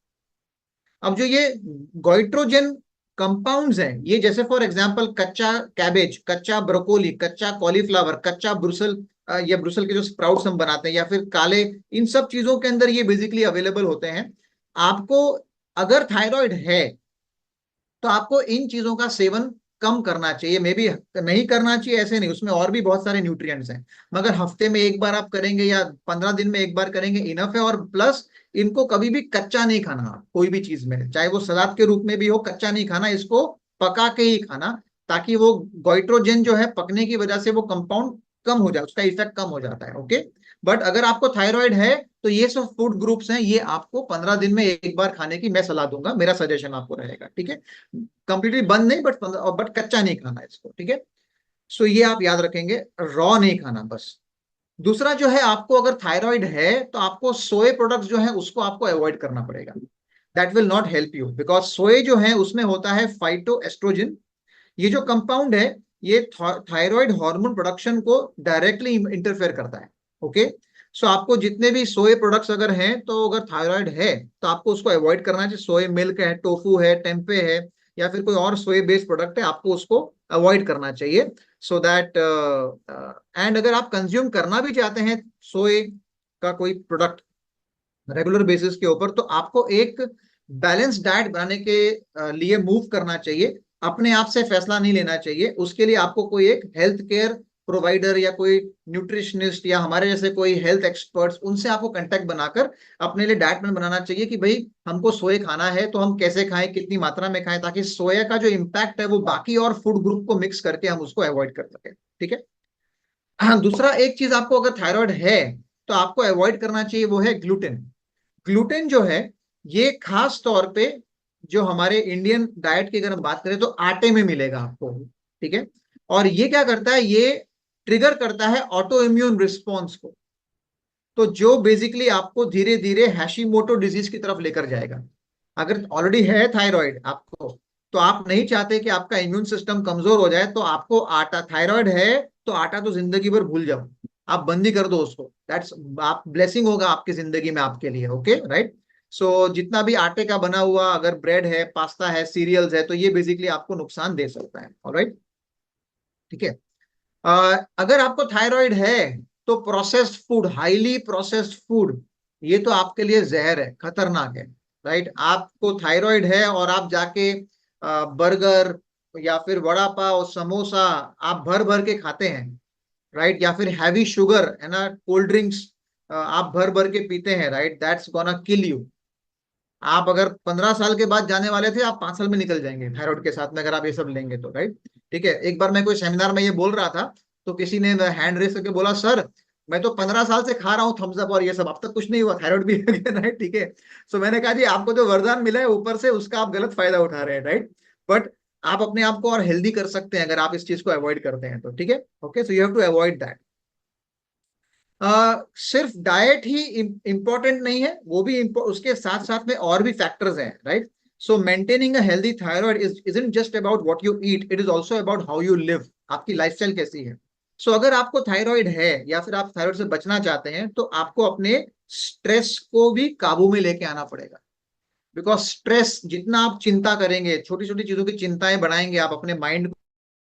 S1: अब जो ये गोइट्रोजेन कंपाउंड्स हैं, ये जैसे फॉर एग्जांपल कच्चा कैबेज, कच्चा ब्रोकोली, कच्चा कॉलीफ्लावर, कच्चा ब्रुसल, या ब्रुसल के जो स्प्राउट्स हम बनाते हैं, या फिर काले, इन सब चीजों के अंदर ये बेसिकली अवेलेबल होते हैं। आपको अगर थायराइड है तो आपको इन चीजों का सेवन कम करना चाहिए, मे बी नहीं करना चाहिए ऐसे नहीं, उसमें और भी बहुत सारे न्यूट्रिएंट्स हैं, मगर हफ्ते में एक बार आप करेंगे या 15 दिन में एक बार करेंगे इनफ है। और प्लस इनको कभी भी कच्चा नहीं खाना, कोई भी चीज में, चाहे वो सलाद के रूप में भी हो, कच्चा नहीं खाना, इसको पका के ही खाना, ताकि वो गोइट्रोजेन जो है पकने की वजह से वो कंपाउंड कम हो जाए, उसका इफेक्ट कम हो जाता है। ओके, बट अगर आपको थायराइड है तो ये सब फूड ग्रुप्स हैं, ये आपको 15 दिन में एक बार खाने की मैं सलाह दूंगा, मेरा सजेशन आपको रहेगा, ठीक है। कंप्लीटली बंद नहीं, बट कच्चा नहीं खाना इसको, ठीक है। सो ये आप याद रखेंगे, रॉ नहीं खाना बस। दूसरा जो है, आपको अगर थायराइड है तो आपको सोए प्रोडक्ट्स जो है उसको आपको अवॉइड करना पड़ेगा। That will not help you, because सोए जो है उसमें होता है फाइटो एस्ट्रोजन, ये जो कंपाउंड है ये थायराइड हार्मोन प्रोडक्शन को डायरेक्टली इंटरफेयर करता है। ओके, सो आपको जितने भी सोए प्रोडक्ट्स अगर हैं, तो अगर थायराइड है तो आपको उसको अवॉइड करना चाहिए। सोए मिल्क है, टोफू है, टेम्पे है, या फिर कोई और सोए बेस्ड प्रोडक्ट है, आपको उसको अवॉइड करना चाहिए। सो दैट एंड अगर आप कंज्यूम करना भी चाहते हैं सोए का कोई प्रोडक्ट रेगुलर बेसिस के ऊपर, तो आपको एक बैलेंस डाइट बनाने के लिए मूव करना चाहिए। अपने आप से फैसला नहीं लेना चाहिए, उसके लिए आपको कोई एक हेल्थ केयर प्रोवाइडर या कोई न्यूट्रिशनिस्ट या हमारे जैसे कोई हेल्थ एक्सपर्ट्स, उनसे आपको कांटेक्ट बनाकर अपने लिए डाइट प्लान बनाना चाहिए कि भाई हमको सोया खाना है तो हम कैसे खाएं, कितनी मात्रा में खाएं, ताकि सोया का जो इम्पैक्ट है वो बाकी और फूड ग्रुप को मिक्स करके हम उसको अवॉइड कर सकें, ठीक है। हाँ, दूसरा एक चीज आपको अगर थायराइड है तो आपको अवॉइड करना चाहिए, वो है ग्लूटेन। ग्लूटेन जो है ये खास तौर पे जो हमारे इंडियन डाइट की अगर हम बात करें तो आटे में मिलेगा आपको, ठीक है। और ये क्या करता है, ये ट्रिगर करता है ऑटो इम्यून रिस्पॉन्स को, तो जो बेसिकली आपको धीरे धीरे हैशीमोटो डिजीज की तरफ लेकर जाएगा। अगर ऑलरेडी है थायराइड आपको, तो आप नहीं चाहते कि आपका इम्यून सिस्टम कमजोर हो जाए, तो आपको आटा, थायराइड है तो आटा तो जिंदगी भर भूल जाओ, आप बंद ही कर दो उसको, दैट्स आप ब्लेसिंग होगा आपकी जिंदगी में आपके लिए, ओके राइट। सो जितना भी आटे का बना हुआ अगर ब्रेड है, पास्ता है, सीरियल्स है, तो ये बेसिकली आपको नुकसान दे सकता है, ऑलराइट, ठीक है। अगर आपको थायराइड है तो processed food, highly processed food, ये तो आपके लिए जहर है, खतरनाक है, राइट। आपको थायराइड है और आप जाके बर्गर या फिर वड़ा पाव, समोसा आप भर भर के खाते हैं, राइट, या फिर हैवी शुगर है ना, कोल्ड ड्रिंक्स आप भर भर के पीते हैं, right, that's gonna kill you. आप अगर 15 साल के बाद जाने वाले थे, आप 5 साल में निकल जाएंगे थायराइड के साथ में, अगर आप ये सब लेंगे तो, राइट। ठीक है, एक बार मैं कोई सेमिनार में ये बोल रहा था, तो किसी ने हैंड रेस करके बोला, सर मैं तो 15 साल से खा रहा हूँ थम्स अप और ये सब, अब तक कुछ नहीं हुआ, थायराइड भी है राइट। ठीक है, सो मैंने कहा जी आपको जो वरदान मिला है ऊपर से, उसका आप गलत फायदा उठा रहे हैं, राइट। बट आप अपने आप को और हेल्दी कर सकते हैं अगर आप इस चीज को अवॉइड करते हैं तो, ठीक है। Okay, so you have to avoid that. सिर्फ डाइट ही इंपॉर्टेंट नहीं है, वो भी उसके साथ साथ में और भी फैक्टर्स हैं, right. So maintaining a healthy thyroid isn't just about what you eat, it is also about how you live, आपकी लाइफस्टाइल कैसी है। सो अगर आपको थायराइड है या फिर आप थायराइड से बचना चाहते हैं, तो आपको अपने स्ट्रेस को भी काबू में लेके आना पड़ेगा। बिकॉज स्ट्रेस, जितना आप चिंता करेंगे, छोटी छोटी चीजों की चिंताएं बढ़ाएंगे, आप अपने माइंड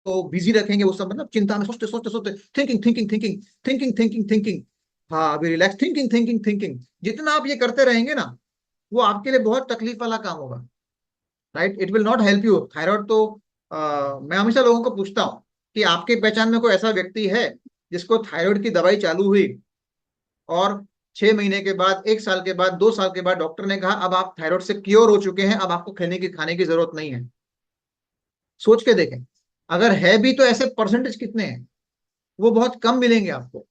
S1: को बिजी रखेंगे, वो सब मतलब चिंता में सोचते सोचते सोचते, thinking thinking thinking thinking thinking thinking, हाँ अभी रिलैक्स, थिंकिंग थिंकिंग थिंकिंग, जितना आप ये करते रहेंगे ना, वो आपके लिए बहुत तकलीफ वाला काम होगा, right. It will not help you. Thyroid तो मैं हमेशा लोगों को पूछता हूँ कि आपके पहचान में कोई ऐसा व्यक्ति है जिसको थायराइड की दवाई चालू हुई और 6 महीने के बाद, 1 साल के बाद, 2 साल के बाद डॉक्टर ने कहा अब आप थायराइड से क्योर हो चुके हैं, अब आपको खाने की जरूरत नहीं है। सोच के देखें, अगर है भी तो ऐसे परसेंटेज कितने हैं, वो बहुत कम मिलेंगे आपको।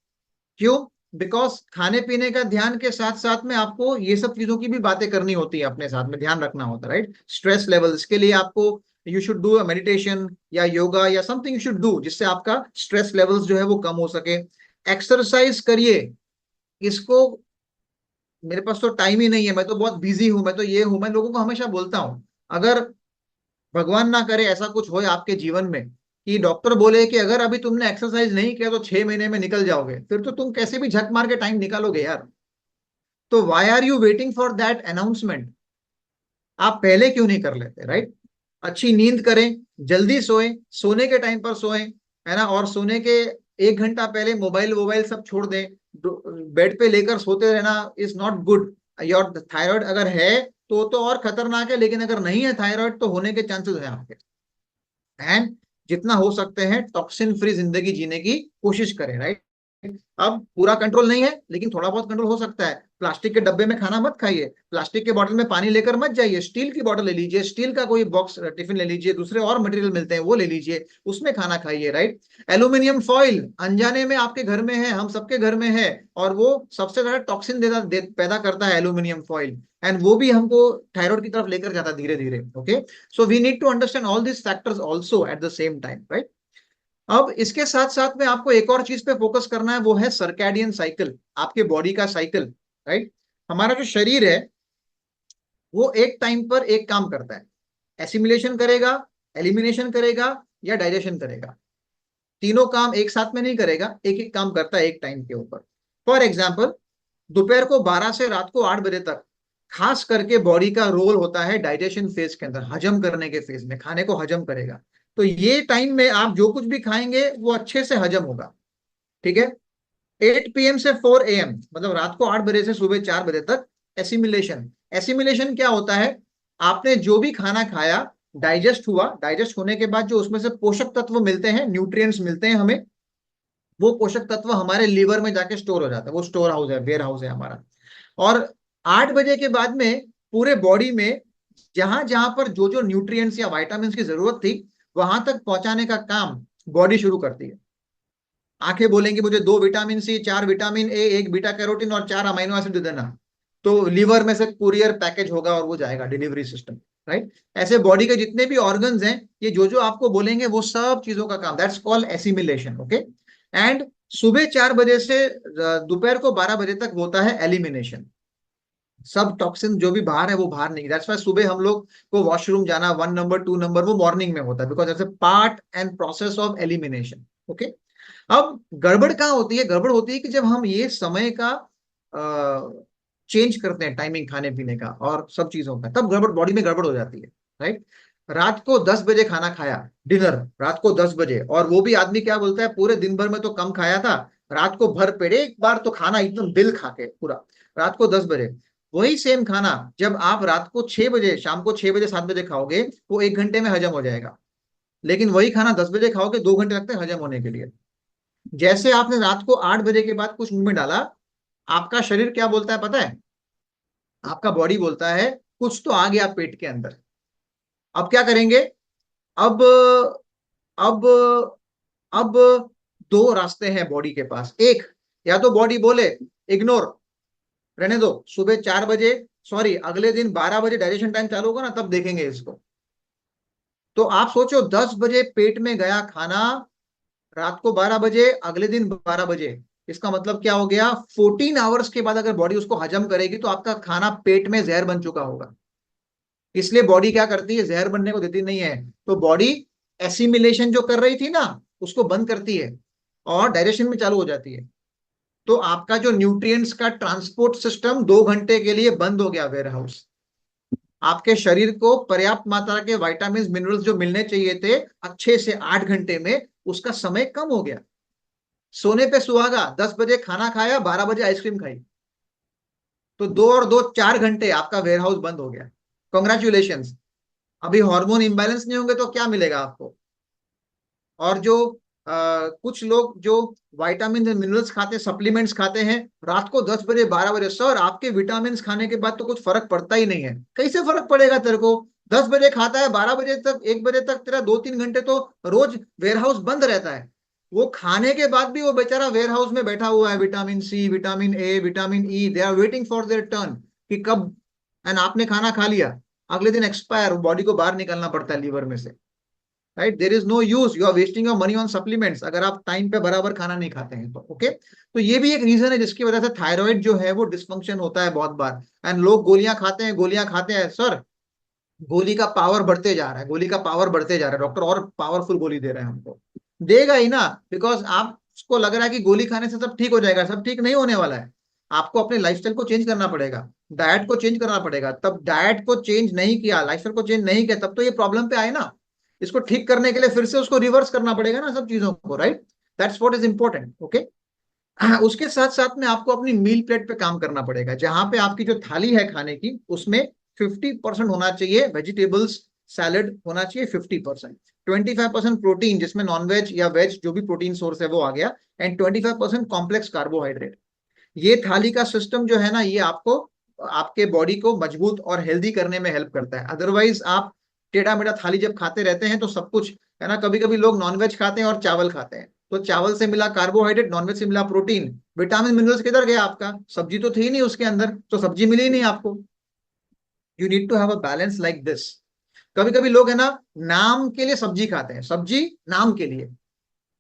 S1: क्यों? बिकॉज खाने पीने का ध्यान के साथ साथ में आपको ये सब चीजों की भी बातें करनी होती है, अपने साथ में ध्यान रखना होता है, राइट। स्ट्रेस लेवल्स के लिए आपको, यू शुड डू मेडिटेशन या योगा या समथिंग यू शुड डू, जिससे आपका स्ट्रेस लेवल्स जो है वो कम हो सके। एक्सरसाइज करिए। इसको, मेरे पास तो टाइम ही नहीं है, मैं तो बहुत बिजी हूं, मैं तो ये हूं, मैं लोगों को हमेशा बोलता हूं, अगर भगवान ना करे ऐसा कुछ हो आपके जीवन में कि डॉक्टर बोले कि अगर अभी तुमने एक्सरसाइज नहीं किया तो 6 महीने में निकल जाओगे, फिर तो तुम कैसे भी झक मार के टाइम निकालोगे यार। तो why are you waiting for that announcement? आप पहले क्यों नहीं कर लेते, राइट। अच्छी नींद करें, जल्दी सोएं, सोने के टाइम पर सोएं, है ना। और सोने के 1 घंटा पहले मोबाइल वोबाइल सब छोड़ दें। बेड पे लेकर सोते रहना is not good. Your thyroid अगर है तो और खतरनाक है, लेकिन अगर नहीं है थायराइड तो होने के चांसेस है आपके। एंड जितना हो सकते हैं टॉक्सिन फ्री जिंदगी जीने की कोशिश करें, राइट। अब पूरा कंट्रोल नहीं है, लेकिन थोड़ा बहुत कंट्रोल हो सकता है। प्लास्टिक के डब्बे में खाना मत खाइए, प्लास्टिक के बोतल में पानी लेकर मत जाइए, स्टील की बोतल ले लीजिए, स्टील का कोई बॉक्स टिफिन ले लीजिए, दूसरे और मटेरियल मिलते हैं वो ले लीजिए, उसमें खाना खाइए, राइट। एल्यूमिनियम फॉइल अनजाने में आपके घर में है, हम सबके घर में है, और वो सबसे ज्यादा टॉक्सिन पैदा करता है एल्यूमिनियम फॉइल। एंड वो भी हमको थायराइड की तरफ लेकर जाता है धीरे धीरे। Okay, so we need to understand all this factors also at the same time, right. अब इसके साथ साथ में आपको एक और चीज पे फोकस करना है, वो है सर्कैडियन साइकिल, आपके बॉडी का साइकिल, राइट। हमारा जो शरीर है वो एक टाइम पर एक काम करता है, एसिमिलेशन करेगा, एलिमिनेशन करेगा या डाइजेशन करेगा। तीनों काम एक साथ में नहीं करेगा, एक एक काम करता है एक टाइम के ऊपर। फॉर एग्जाम्पल, दोपहर को 12 से रात को 8 बजे तक खास करके बॉडी का रोल होता है डाइजेशन फेज के अंदर, हजम करने के फेज में, खाने को हजम करेगा। तो ये टाइम में आप जो कुछ भी खाएंगे वो अच्छे से हजम होगा, ठीक है। 8 PM से 4 AM, मतलब रात को 8 बजे से सुबह 4 बजे तक एसिमिलेशन। एसिमिलेशन क्या होता है? आपने जो भी खाना खाया, डाइजेस्ट हुआ, डाइजेस्ट होने के बाद जो उसमें से पोषक तत्व मिलते हैं, न्यूट्रिएंट्स मिलते हैं हमें, वो पोषक तत्व हमारे लीवर में जाके स्टोर हो जाता है, वो स्टोर हाउस है, वेयर हाउस है हमारा। और 8 बजे के बाद में पूरे बॉडी में जहां जहां पर जो जो न्यूट्रिएंट्स या विटामिन की जरूरत थी, वहां तक पहुंचाने का काम बॉडी शुरू करती है। आंखें बोलेंगी मुझे 2 vitamin C, 4 vitamin A, 1 beta carotene और 4 अमीनो एसिड दे देना, तो लीवर में से कुरियर पैकेज होगा और वो जाएगा डिलीवरी सिस्टम, राइट। ऐसे बॉडी के जितने भी ऑर्गन्स हैं, ये जो जो आपको बोलेंगे वो सब चीजों का काम, that's called assimilation. Okay, and सुबह 4 बजे से दोपहर को 12 बजे तक होता है एलिमिनेशन। सब टॉक्सिन जो भी बाहर है वो बाहर नहीं, दैट्स व्हाई सुबह हम लोग को वॉशरूम जाना 1 नंबर 2 नंबर वो मॉर्निंग में होता है, because that's a part and process of elimination. Okay, अब गड़बड़ कहाँ होती है? गड़बड़ होती है कि जब हम ये समय का चेंज करते हैं, टाइमिंग खाने पीने का और सब चीजों का, तब गड़बड़, बॉडी में गड़बड़ हो जाती है, राइट। रात को 10 बजे खाना खाया, डिनर रात को 10 बजे, और वो भी आदमी क्या बोलता है पूरे दिन भर में तो कम खाया था, रात को भर पेट एक बार तो खाना एकदम बिल खा के पूरा, रात को 10 बजे। वही सेम खाना जब आप रात को 6 बजे, शाम को 6 बजे 7 बजे खाओगे, वो 1 घंटे में हजम हो जाएगा। लेकिन वही खाना 10 बजे खाओगे, 2 घंटे लगते हैं हजम होने के लिए। जैसे आपने रात को 8 बजे के बाद कुछ मुंह में डाला, आपका शरीर क्या बोलता है पता है? आपका बॉडी बोलता है कुछ तो आ गया पेट के अंदर। अब क्या करेंगे? अब अब अब दो रास्ते हैं बॉडी के पास। एक, या तो बॉडी बोले इग्नोर, रहने दो, सुबह 4 बजे, सॉरी अगले दिन 12 बजे डाइजेशन टाइम चालू होगा ना, तब देखेंगे इसको। तो आप सोचो 10 बजे पेट में गया खाना, रात को 12 बजे, अगले दिन 12 बजे, इसका मतलब क्या हो गया? 14 आवर्स के बाद अगर बॉडी उसको हजम करेगी तो आपका खाना पेट में जहर बन चुका होगा। इसलिए बॉडी क्या करती है? जहर बनने को देती नहीं है। तो बॉडी एसिमिलेशन जो कर रही थी ना, उसको बंद करती है और डाइजेशन में चालू हो जाती है। तो आपका जो न्यूट्रिएंट्स का ट्रांसपोर्ट सिस्टम 2 घंटे के लिए बंद हो गया, वेयर हाउस। आपके शरीर को पर्याप्त मात्रा के विटामिन मिनरल्स जो मिलने चाहिए थे अच्छे से 8 घंटे में, उसका समय कम हो गया। सोने पे सुहागा, 10 बजे खाना खाया, 12 बजे आइसक्रीम खाई, तो 2 और 2 4 घंटे आपका वेयर हाउस बंद हो गया। कॉन्ग्रेचुलेशन। अभी हार्मोन इंबैलेंस नहीं होंगे तो क्या मिलेगा आपको? और जो कुछ लोग जो विटामिन एंड मिनरल्स खाते, सप्लीमेंट्स खाते हैं, रात को 10 बजे 12 बजे, सर आपके विटामिन खाने के बाद तो कुछ फर्क पड़ता ही नहीं है। कैसे फर्क पड़ेगा तेरे को? 10 बजे खाता है, 12 बजे तक, 1 बजे तक, तेरा 2 3 घंटे तो रोज वेयर हाउस बंद रहता है। वो खाने के बाद भी वो बेचारा वेयर हाउस में बैठा हुआ है, vitamin C, vitamin A, vitamin E, they are waiting for their turn, कि कब। एंड आपने खाना खा लिया, अगले दिन एक्सपायर, बॉडी को बाहर निकलना पड़ता है लीवर में से। Right, there is no use, you are wasting your money on supplements अगर आप टाइम पे बराबर खाना नहीं खाते हैं तो। ओके, तो ये भी एक रीजन है जिसकी वजह से थायराइड जो है वो डिस्फंक्शन होता है बहुत बार। एंड लोग गोलियां खाते हैं, गोलियां खाते हैं, सर गोली का पावर बढ़ते जा रहा है, गोली का पावर बढ़ते जा रहा है, डॉक्टर और पावरफुल गोली दे रहे हैं हमको। देगा ही ना, बिकॉज आपको लग रहा है कि गोली खाने से सब ठीक हो जाएगा। सब ठीक नहीं होने वाला है। आपको अपने लाइफस्टाइल को चेंज करना पड़ेगा, डाइट को चेंज करना पड़ेगा। तब डाइट को चेंज नहीं किया, लाइफस्टाइल को चेंज नहीं किया, तब तो ये प्रॉब्लम पे आए ना। इसको ठीक करने के लिए फिर से उसको रिवर्स करना पड़ेगा ना, सब चीजों को। Right, that's what is important. Okay, उसके साथ साथ में आपको अपनी मील प्लेट पे काम करना पड़ेगा, जहां पे आपकी जो थाली है खाने की, उसमें 50% होना चाहिए वेजिटेबल्स, सैलड होना चाहिए 50%, 25% प्रोटीन जिसमें नॉनवेज या वेज जो भी प्रोटीन सोर्स है वो आ गया, एंड 25% कॉम्प्लेक्स कार्बोहाइड्रेट। ये थाली का सिस्टम जो है ना, ये आपको आपके बॉडी को मजबूत और हेल्दी करने में हेल्प करता है। अदरवाइज आप टेढ़ा मेढ़ा थाली जब खाते रहते हैं तो सब कुछ है ना, कभी कभी लोग नॉनवेज खाते हैं और चावल खाते हैं, तो चावल से मिला कार्बोहाइड्रेट, नॉनवेज से मिला प्रोटीन, विटामिन मिनरल्स किधर गया आपका? सब्जी तो थी नहीं उसके अंदर, तो सब्जी मिली ही नहीं आपको। You need to have a balance like this. कभी कभी लोग है ना, नाम के लिए सब्जी खाते हैं, सब्जी नाम के लिए,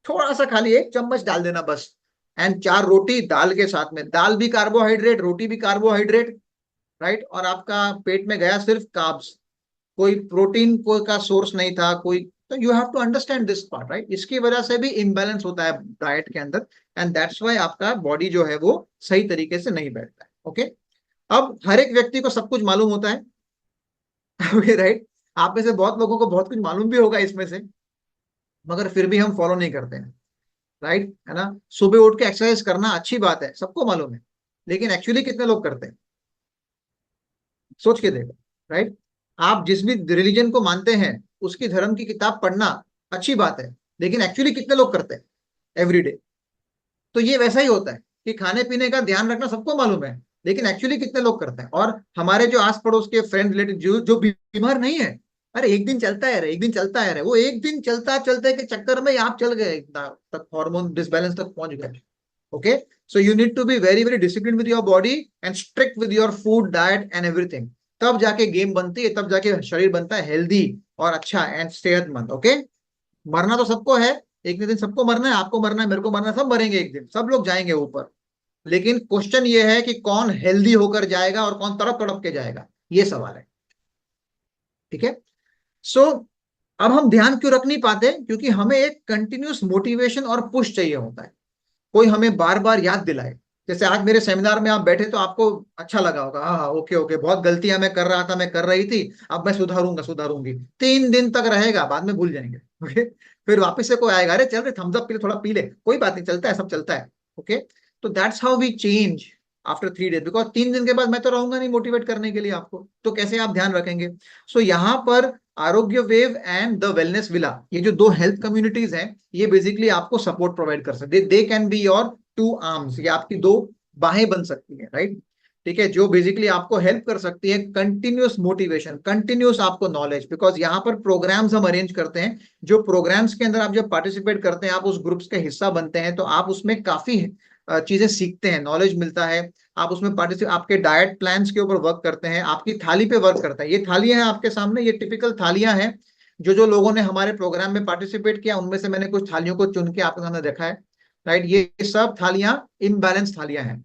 S1: थोड़ा सा खाली 1 चम्मच डाल देना बस। एंड 4 रोटी दाल के साथ में, दाल भी कार्बोहाइड्रेट, रोटी भी कार्बोहाइड्रेट। राइट, और आपका पेट में गया सिर्फ कार्ब्स, कोई प्रोटीन कोई का सोर्स नहीं था कोई। तो you have to understand this part. Right, इसकी वजह से भी इम्बैलेंस होता है डाइट के अंदर, एंड दैट्स वाई आपका बॉडी जो है वो सही तरीके से नहीं बैठता है। ओके, अब हर एक व्यक्ति को सब कुछ मालूम होता है। राइट, आप में से बहुत लोगों को बहुत कुछ मालूम भी होगा इसमें से, मगर फिर भी हम फॉलो नहीं करते हैं। राइट, है ना, सुबह उठ के एक्सरसाइज करना अच्छी बात है, सबको मालूम है, लेकिन एक्चुअली कितने लोग करते हैं? सोच के देखो। राइट, आप जिस भी रिलीजन को मानते हैं उसकी धर्म की किताब पढ़ना अच्छी बात है, लेकिन एक्चुअली कितने लोग करते हैं एवरीडे? तो ये वैसा ही होता है कि खाने पीने का ध्यान रखना सबको मालूम है, लेकिन एक्चुअली कितने लोग करते हैं? और हमारे जो आस पड़ोस के फ्रेंड रिलेटिव जो जो बीमार नहीं है, अरे एक दिन चलता है रे, एक दिन चलता है रे, वो एक दिन चलता चलते के चक्कर में आप चल गए इतना तक, हार्मोन डिसबैलेंस तक पहुंच गए। Okay, so you need to be very very discipline with your body and strict with your food diet and everything. तब जाके गेम बनती है, तब जाके शरीर बनता है हेल्दी और अच्छा एंड सेहतमंद। ओके, मरना तो सबको है, एक न दिन सबको मरना है, आपको मरना है, मेरे को मरना है, सब मरेंगे एक दिन, सब लोग जाएंगे ऊपर। लेकिन क्वेश्चन ये है कि कौन हेल्दी होकर जाएगा और कौन तड़प तड़प के जाएगा, ये सवाल है। ठीक है, सो अब हम ध्यान क्यों रख नहीं पाते? क्योंकि हमें एक कंटिन्यूस मोटिवेशन और पुश चाहिए होता है, कोई हमें बार बार याद दिलाए। जैसे आज मेरे सेमिनार में आप बैठे तो आपको अच्छा लगा होगा, हाँ हाँ ओके ओके, बहुत गलतियां मैं कर रहा था, मैं कर रही थी, अब मैं सुधारूंगा सुधारूंगी। 3 दिन तक रहेगा, बाद में भूल जाएंगे। ओके, फिर वापस से कोई आएगा, अरे चल रहे थम्स अप पी ले, थोड़ा पी ले, कोई बात नहीं, चलता है, सब चलता है। ओके, तो that's how we change after 3 days, because 3 दिन के बाद मैं तो रहूंगा नहीं मोटिवेट करने के लिए आपको, तो कैसे आप ध्यान रखेंगे? सो यहाँ पर आरोग्य wave and the wellness villa, ये जो दो हेल्थ कम्युनिटीज हैं, ये बेसिकली आपको सपोर्ट प्रोवाइड कर सकते, they can be your 2 arms, ये आपकी 2 बाहें बन सकती है। राइट, ठीक है, जो बेसिकली आपको हेल्प कर सकती है कंटिन्यूअस मोटिवेशन, कंटिन्यूअस आपको नॉलेज, बिकॉज यहाँ पर प्रोग्राम्स हम अरेंज करते हैं, जो प्रोग्राम्स के अंदर आप जब पार्टिसिपेट करते हैं, आप उस ग्रुप्स का हिस्सा बनते हैं, तो आप उसमें काफी चीजें सीखते हैं, नॉलेज मिलता है। आप उसमें पार्टिसिपेट, आपके डाइट प्लान्स के ऊपर वर्क करते हैं, आपकी थाली पे वर्क करता है। ये थालियां हैं आपके सामने, ये टिपिकल थालियां हैं। जो जो लोगों ने हमारे प्रोग्राम में पार्टिसिपेट किया, उनमें से मैंने कुछ थालियों को चुन के आपके सामने रखा है, राइट। ये सब थालियां इम्बैलेंस थालियां हैं।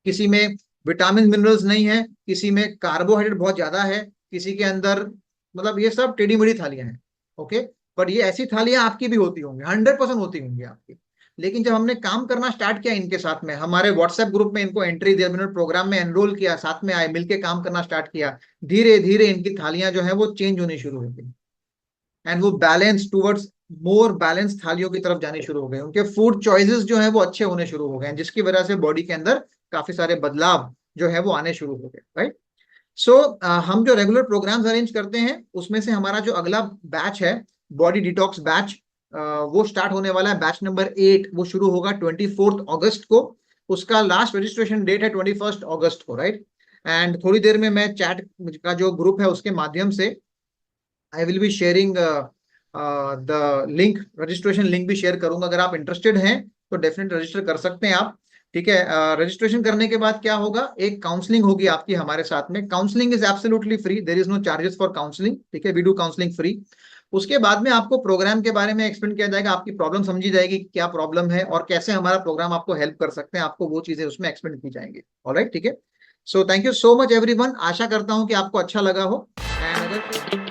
S1: किसी में विटामिन मिनरल्स नहीं है, किसी में कार्बोहाइड्रेट बहुत ज्यादा है, किसी के अंदर, मतलब ये सब टेढ़ी मेढ़ी थालियां हैं। ओके, बट ये ऐसी थालियां आपकी भी होती होंगी, 100% होती होंगी आपकी। लेकिन जब हमने काम करना स्टार्ट किया इनके साथ में, हमारे व्हाट्सएप ग्रुप में इनको एंट्री दिया, मैंने प्रोग्राम में एनरोल किया, साथ में आए, मिलके काम करना स्टार्ट किया, धीरे धीरे इनकी थालियां जो है वो चेंज होनी शुरू हो गई, एंड वो बैलेंस टूवर्ड्स मोर बैलेंस थालियों की तरफ जाने शुरू हो गए। उनके फूड चॉइसेस जो है वो अच्छे होने शुरू हो गए, जिसकी वजह से बॉडी के अंदर काफी सारे बदलाव जो है वो आने शुरू हो गए, राइट। सो हम जो रेगुलर प्रोग्राम्स अरेंज करते हैं, उसमें से हमारा जो अगला बैच है, बॉडी डिटॉक्स बैच, वो स्टार्ट होने वाला है। बैच नंबर 8 वो शुरू होगा 24 अगस्त को। उसका लास्ट रजिस्ट्रेशन डेट है 21 अगस्त को, राइट। एंड थोड़ी देर में मैं चैट का जो ग्रुप है उसके माध्यम से I will be sharing the link, registration link भी शेयर करूंगा। अगर आप इंटरेस्टेड हैं तो डेफिनेट रजिस्टर कर सकते हैं आप, ठीक है। रजिस्ट्रेशन करने के बाद क्या होगा, एक काउंसलिंग होगी आपकी हमारे साथ में। Counselling is absolutely free, there is no charges for counselling, ठीक है। We do counselling free. उसके बाद में आपको प्रोग्राम के बारे में एक्सप्लेन किया जाएगा, आपकी प्रॉब्लम समझी जाएगी, क्या प्रॉब्लम है और कैसे हमारा प्रोग्राम आपको हेल्प कर सकते हैं, आपको वो चीजें उसमें एक्सप्लेन की जाएंगी। ऑलराइट, ठीक है। So thank you so much everyone, आशा करता हूं कि आपको अच्छा लगा हो। एंड अगर